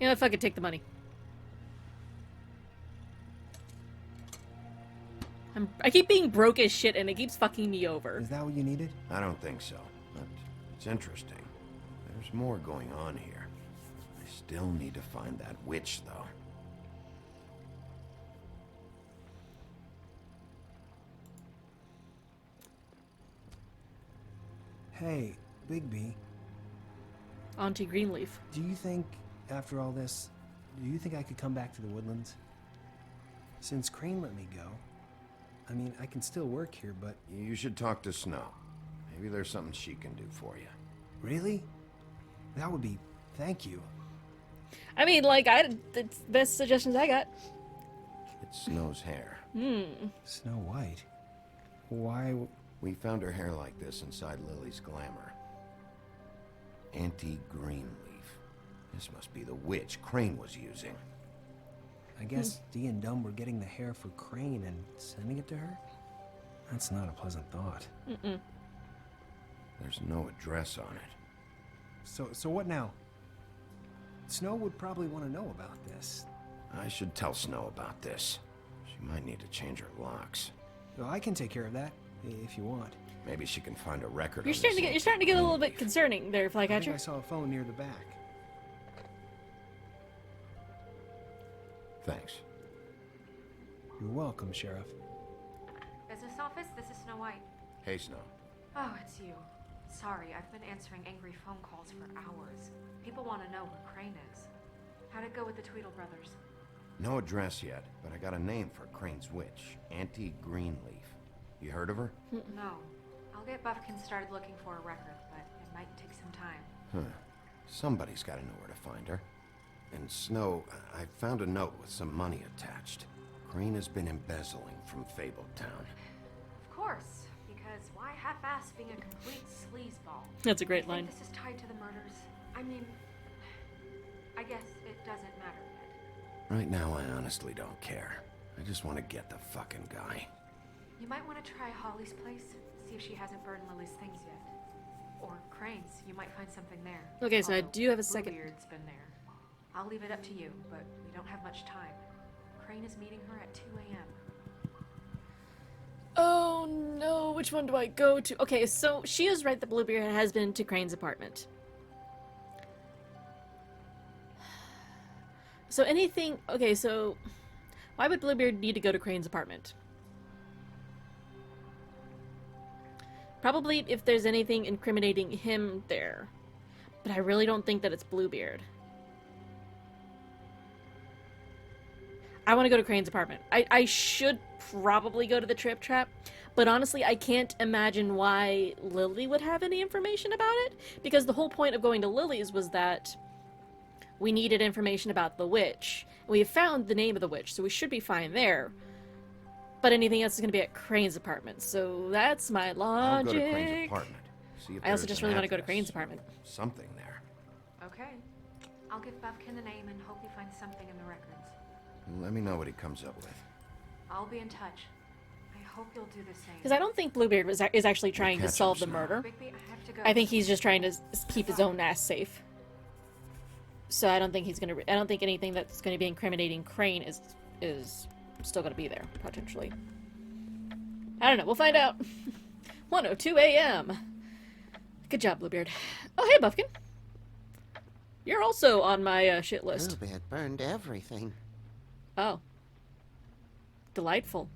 You know, if I could take the money. I keep being broke as shit and it keeps fucking me over. Is that what you needed? I don't think so, but it's interesting. There's more going on here. I still need to find that witch, though. Hey, Bigby. Auntie Greenleaf. Do you think, after all this, do you think I could come back to the Woodlands? Since Crane let me go, I mean, I can still work here, but... You should talk to Snow. Maybe there's something she can do for you. Really? That would be... Thank you. I mean, like, it's the best suggestions I got. It's Snow's hair. Snow White? Why... We found her hair like this inside Lily's glamour. Auntie Greenleaf. This must be the witch Crane was using. I guess Dee and Dumb were getting the hair for Crane and sending it to her? That's not a pleasant thought. There's no address on it. So what now? Snow would probably want to know about this. I should tell Snow about this. She might need to change her locks. Well, I can take care of that, if you want. Maybe she can find a record. You're starting to get a little bit concerning there, I think I Flycatcher. saw a phone near the back. Thanks. You're welcome, Sheriff. Business office, this is Snow White. Hey, Snow. Oh, it's you. Sorry, I've been answering angry phone calls for hours. People want to know where Crane is. How'd it go with the Tweedle brothers? No address yet, but I got a name for Crane's witch. Auntie Greenleaf. You heard of her? No. I'll get Buffkin started looking for a record, but it might take some time. Huh. Somebody's got to know where to find her. And Snow, I found a note with some money attached. Crane has been embezzling from Fabletown. Of course, because why half-ass being a complete sleazeball? That's a great You line. think this is tied to the murders? I mean, I guess it doesn't matter yet. Right now, I honestly don't care. I just want to get the fucking guy. You might want to try Holly's place, see if she hasn't burned Lily's things yet. Or Crane's, you might find something there. Okay, so I Although do have a second. Bluebeard's been there. I'll leave it up to you, but we don't have much time. Crane is meeting her at 2 a.m. Oh no, which one do I go to? Okay, so she is right that Bluebeard has been to Crane's apartment. So anything... Okay, so why would Bluebeard need to go to Crane's apartment? Probably if there's anything incriminating him there. But I really don't think that it's Bluebeard. I want to go to Crane's apartment. I should probably go to the Trip Trap, but honestly, I can't imagine why Lily would have any information about it, because the whole point of going to Lily's was that we needed information about the witch. We have found the name of the witch, so we should be fine there. But anything else is going to be at Crane's apartment, so that's my logic. I'll go to Crane's apartment. See if I also there's just an really want to go to address Crane's or apartment. Something there. Okay. I'll give Buffkin the name and hope he finds something in the records. Let me know what he comes up with. I'll be in touch. I hope you'll do the same. Because I don't think Bluebeard is actually trying to catch solve him, the Snow. murder. Bigby, I have to go. I think he's just trying to keep his own ass safe. So I don't think he's gonna. I don't think anything that's going to be incriminating Crane is still going to be there potentially. I don't know. We'll find out. 1:02 a.m. Good job, Bluebeard. Oh, hey, Buffkin. You're also on my shit list. Bluebeard burned everything. Oh. Delightful.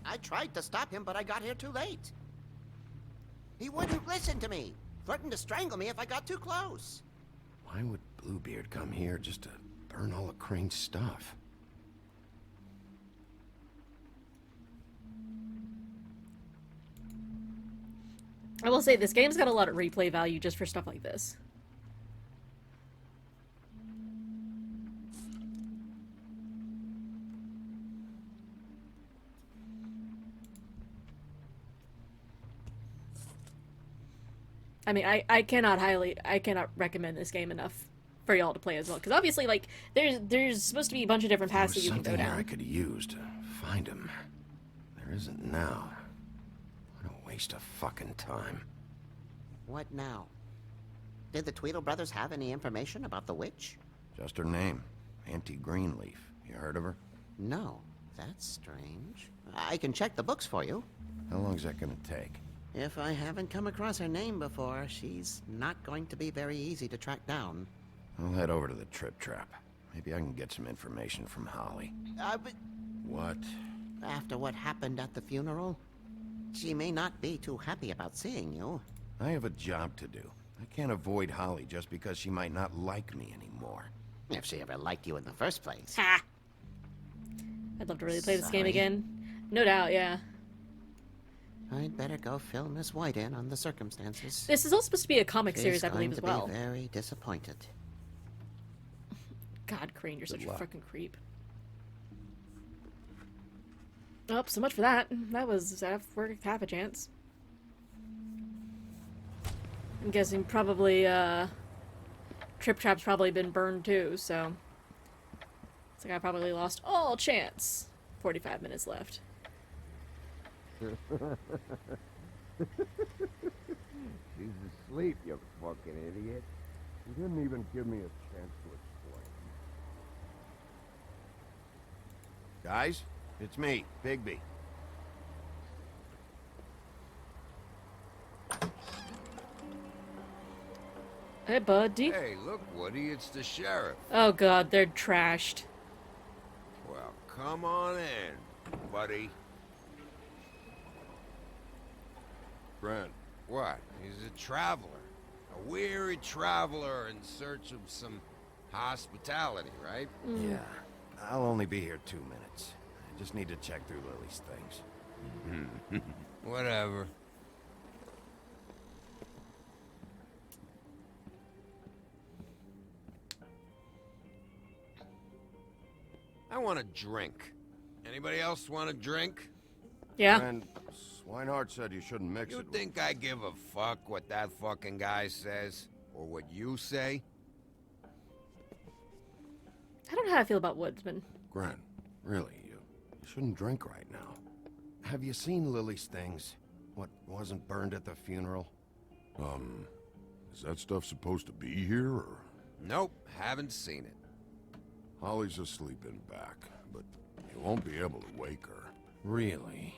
I tried to stop him, but I got here too late. He wouldn't listen to me. Threatened to strangle me if I got too close. Why would Bluebeard come here just to burn all of Crane's stuff? I will say, this game's got a lot of replay value just for stuff like this. I mean, I cannot recommend this game enough for y'all to play as well. Because obviously, like, there's supposed to be a bunch of different paths that you can go Something down. I could use to find him. There isn't now. What a waste of fucking time. What now? Did the Tweedle brothers have any information about the witch? Just her name. Auntie Greenleaf. You heard of her? No. That's strange. I can check the books for you. How long's that gonna take? If I haven't come across her name before, she's not going to be very easy to track down. I'll head over to the Trip Trap. Maybe I can get some information from Holly. But What? after what happened at the funeral, she may not be too happy about seeing you. I have a job to do. I can't avoid Holly just because she might not like me anymore. If she ever liked you in the first place. Ha! I'd love to really play this game Sorry. again. No doubt, yeah. I'd better go fill Miss White in on the circumstances. This is all supposed to be a comic She's series, I believe, going as to well. be very disappointed. God, Crane, you're such Good a luck. fucking creep. Oh, so much for that. That was half a chance. I'm guessing probably, Trip Trap's probably been burned too, so... It's like I probably lost all chance. 45 minutes left. She's asleep, you fucking idiot. You didn't even give me a chance to explain. Guys, it's me, Bigby. Hey, buddy. Hey, look, Woody, it's the sheriff. Oh god, they're trashed. Well, come on in, buddy. Brent. What? He's a traveler. A weary traveler in search of some hospitality, right? Yeah. I'll only be here 2 minutes. I just need to check through Lily's things. Whatever. I want a drink. Anybody else want a drink? Yeah. And Swinehart said you shouldn't mix You it. think I give a fuck what that fucking guy says? Or what you say? I don't know how I feel about Woodsman. Grant, really, you shouldn't drink right now. Have you seen Lily's things? What wasn't burned at the funeral? Is that stuff supposed to be here, or? Nope, haven't seen it. Holly's asleep in back, but you won't be able to wake her. Really?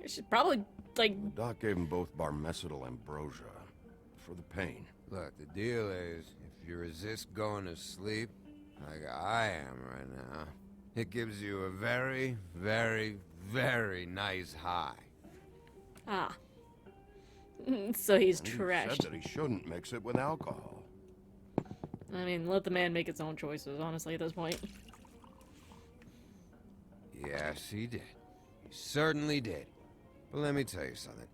I should probably, like... Doc gave them both Barmecidal ambrosia for the pain. Look, the deal is, if you resist going to sleep, like I am right now, it gives you a very, very, very nice high. Ah. So he's And he trashed. said that he shouldn't mix it with alcohol. I mean, let the man make his own choices, honestly, at this point. Yes, he did. He certainly did. But let me tell you something.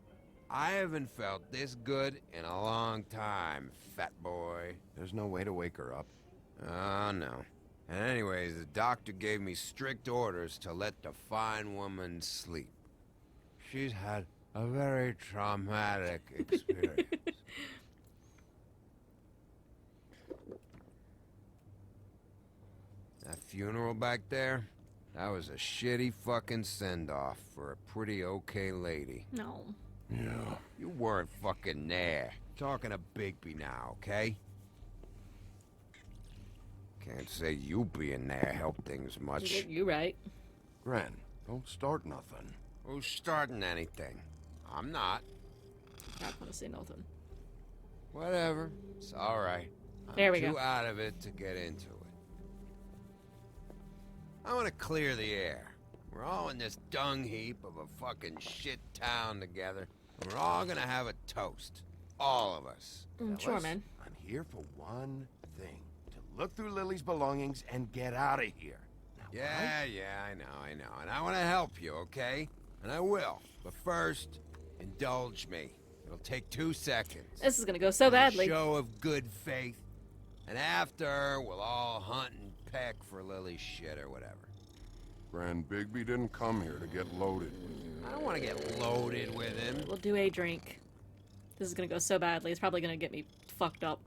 I haven't felt this good in a long time, fat boy. There's no way to wake her up. Oh, no. And anyways, the doctor gave me strict orders to let the fine woman sleep. She's had a very traumatic experience. That funeral back there, that was a shitty fucking send-off for a pretty okay lady. No. Yeah. You weren't fucking there. Talking to Bigby now, okay? Can't say you being there helped things much. You right. Gren, don't start nothing. Who's starting anything? I'm not. Not gonna say nothing. Whatever. It's alright. There we I'm too go. out of it to get into it. I want to clear the air. We're all in this dung heap of a fucking shit town together. And we're all gonna have a toast. All of us. Sure, Fellas, man. I'm here for one thing. To look through Lily's belongings and get out of here. Now, Yeah, I know. And I want to help you, okay? And I will. But first, indulge me. It'll take 2 seconds. This is gonna go so badly. A show of good faith. And after, we'll all hunt and peck for Lily's shit or whatever. Grand Bigby didn't come here to get loaded. I don't want to get loaded with him. We'll do a drink. This is gonna go so badly. It's probably gonna get me fucked up.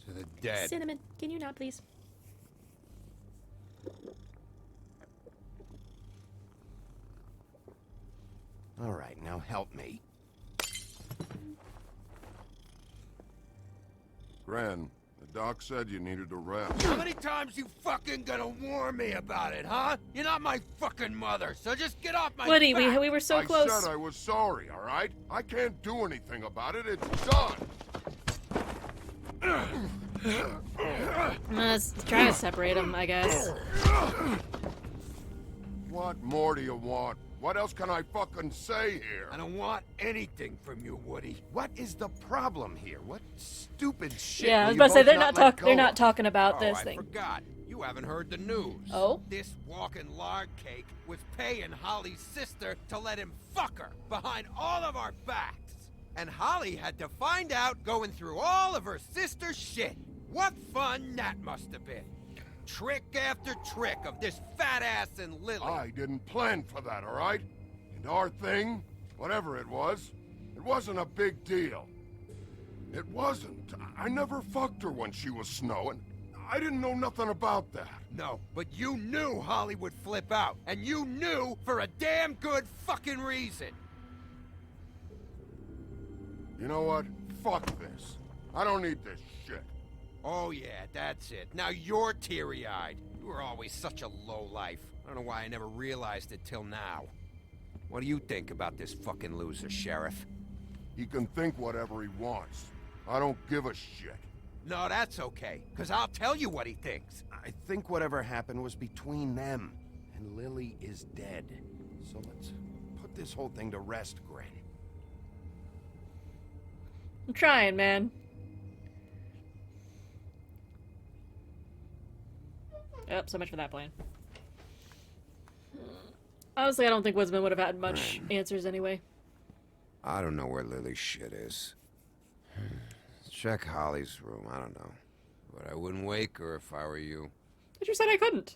To the dead. Cinnamon, can you not, please? All right, now help me. Gran, the doc said you needed a rest. How many times you fucking gonna warn me about it, huh? You're not my fucking mother, so just get off my Woody, back. we were so I close. said I was sorry, all right? I can't do anything about it. It's done. Let's try to separate them, I guess. What more do you want? What else can I fucking say here? I don't want anything from you, Woody. What is the problem here? What stupid shit? Yeah, I will was you about to say both they're not not let talking. go They're not of? talking about this I thing. forgot. You haven't heard the news. Oh? This walking lard cake was paying Holly's sister to let him fuck her behind all of our backs. And Holly had to find out going through all of her sister's shit. What fun that must have been. Trick after trick of this fat ass and Lily. I didn't plan for that, all right? And our thing, whatever it wasn't a big deal. It wasn't. I never fucked her when she was snowing. I didn't know nothing about that. No, but you knew Holly would flip out. And you knew for a damn good fucking reason. You know what? Fuck this. I don't need this shit. Oh yeah, that's it. Now you're teary-eyed. You were always such a lowlife. I don't know why I never realized it till now. What do you think about this fucking loser, Sheriff? He can think whatever he wants. I don't give a shit. No, that's okay, because I'll tell you what he thinks. I think whatever happened was between them, and Lily is dead. So let's put this whole thing to rest, Gren. I'm trying, man. Oh, so much for that plan. Honestly, I don't think Woodsman would have had much answers anyway. I don't know where Lily's shit is. Check Holly's room, I don't know. But I wouldn't wake her if I were you. But you said I couldn't.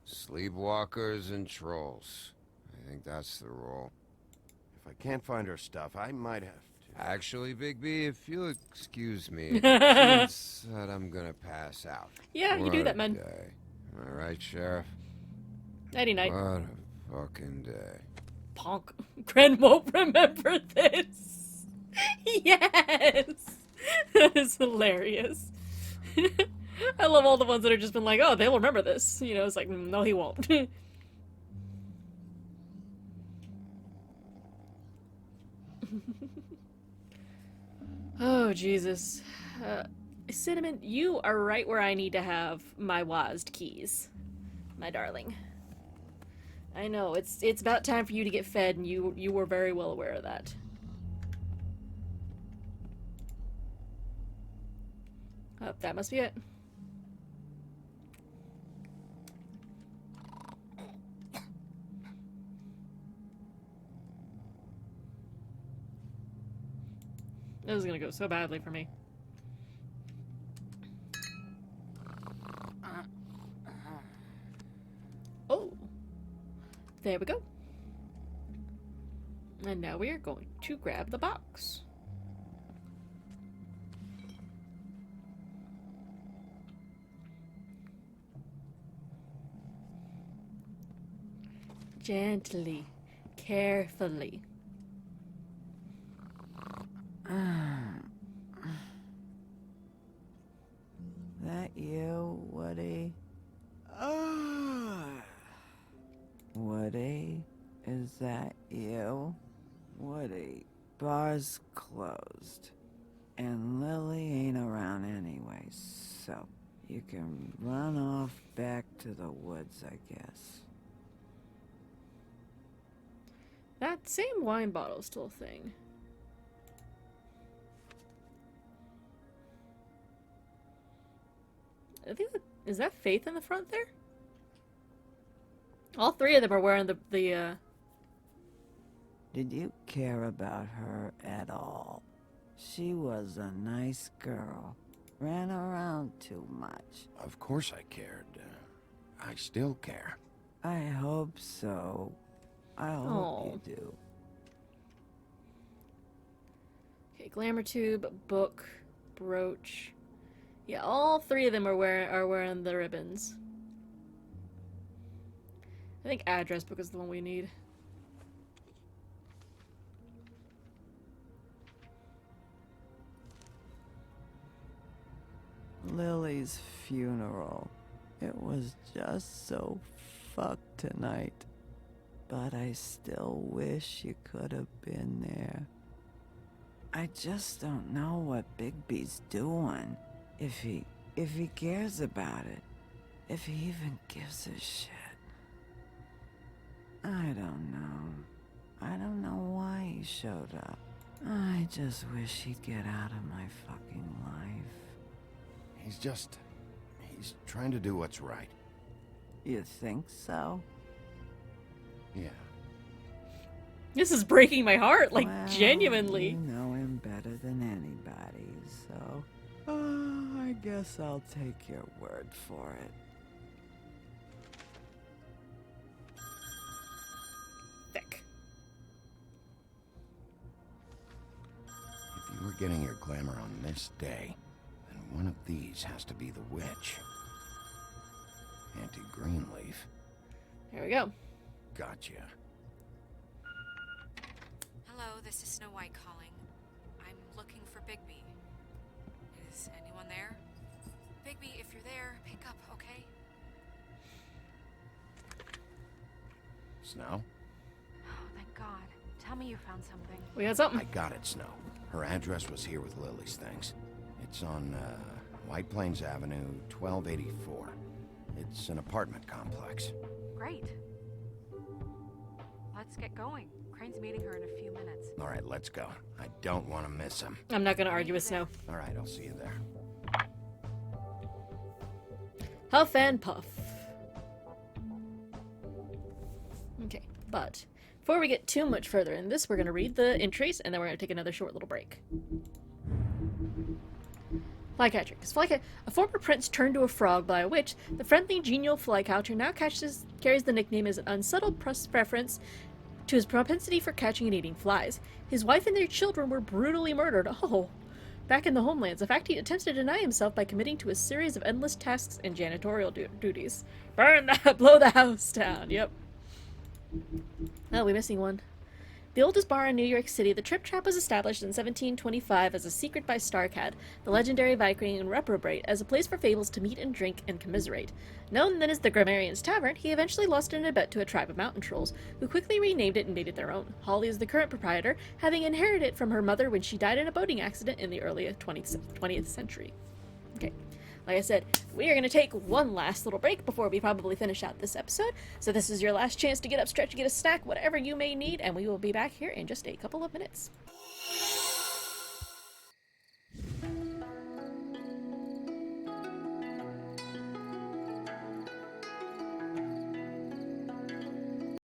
Sleepwalkers and trolls. I think that's the rule. If I can't find her stuff, I might have to. Actually, Bigby, if you'll excuse me, since that I'm gonna pass out. Yeah, you do What that, a man. day. Am I right, Sheriff? Nighty night. What a fucking day. Ponk. Gren won't remember this. Yes! That is hilarious. I love all the ones that are just been like, oh, they'll remember this. You know, it's like, no, he won't. Oh, Jesus. Cinnamon, you are right where I need to have my WASD keys, my darling. I know, it's about time for you to get fed, and you were very well aware of that. Oh, that must be it. This is gonna go so badly for me. Oh. There we go. And now we are going to grab the box. Gently, carefully. That you? that you? Woody, bar's closed. And Lily ain't around anyway, so you can run off back to the woods, I guess. That same wine bottle's still a thing. I think that, is that Faith in the front there? All three of them are wearing the Did you care about her at all? She was a nice girl. Ran around too much. Of course I cared. I still care. I hope so. I hope you do. Okay, glamour tube, book, brooch. Yeah, all three of them are wearing the ribbons. I think address book is the one we need. Lily's funeral. It was just so fucked tonight. But I still wish you could have been there. I just don't know what Bigby's doing. If he cares about it. If he even gives a shit. I don't know. I don't know why he showed up. I just wish he'd get out of my fucking life. He's trying to do what's right. You think so? Yeah. This is breaking my heart, like, Well, genuinely. You know him better than anybody, so... I guess I'll take your word for it. Thick. If you were getting your glamour on this day, then one of these has to be the witch. Auntie Greenleaf. Here we go. Gotcha. Hello, this is Snow White calling. I'm looking for Bigby. Is anyone there? Bigby, if you're there, pick up, okay? Snow? Oh, thank God. Tell me you found something. We got something. I got it, Snow. Her address was here with Lily's things. It's on, White Plains Avenue, 1284. It's an apartment complex. Great. Let's get going. Crane's meeting her in a few minutes. All right, let's go. I don't want to miss him. I'm not gonna argue with Snow. All right, I'll see you there. Huff and puff. Okay, but before we get too much further in this, we're gonna read the entries, and then we're gonna take another short little break. Flycatcher. A former prince turned to a frog by a witch, the friendly, genial flycatcher now carries the nickname as an unsubtle preference to his propensity for catching and eating flies. His wife and their children were brutally murdered. Back in the homelands, a fact he attempts to deny himself by committing to a series of endless tasks and janitorial duties. Blow the house down. Yep. Oh, we're missing one. The oldest bar in New York City, the Trip Trap was established in 1725 as a secret by Starcat, the legendary Viking and reprobate, as a place for fables to meet and drink and commiserate. Known then as the Grammarian's Tavern, he eventually lost it in a bet to a tribe of mountain trolls, who quickly renamed it and made it their own. Holly is the current proprietor, having inherited it from her mother when she died in a boating accident in the early 20th century. Okay. Like I said, we are going to take one last little break before we probably finish out this episode. So this is your last chance to get up, stretch, get a snack, whatever you may need, and we will be back here in just a couple of minutes.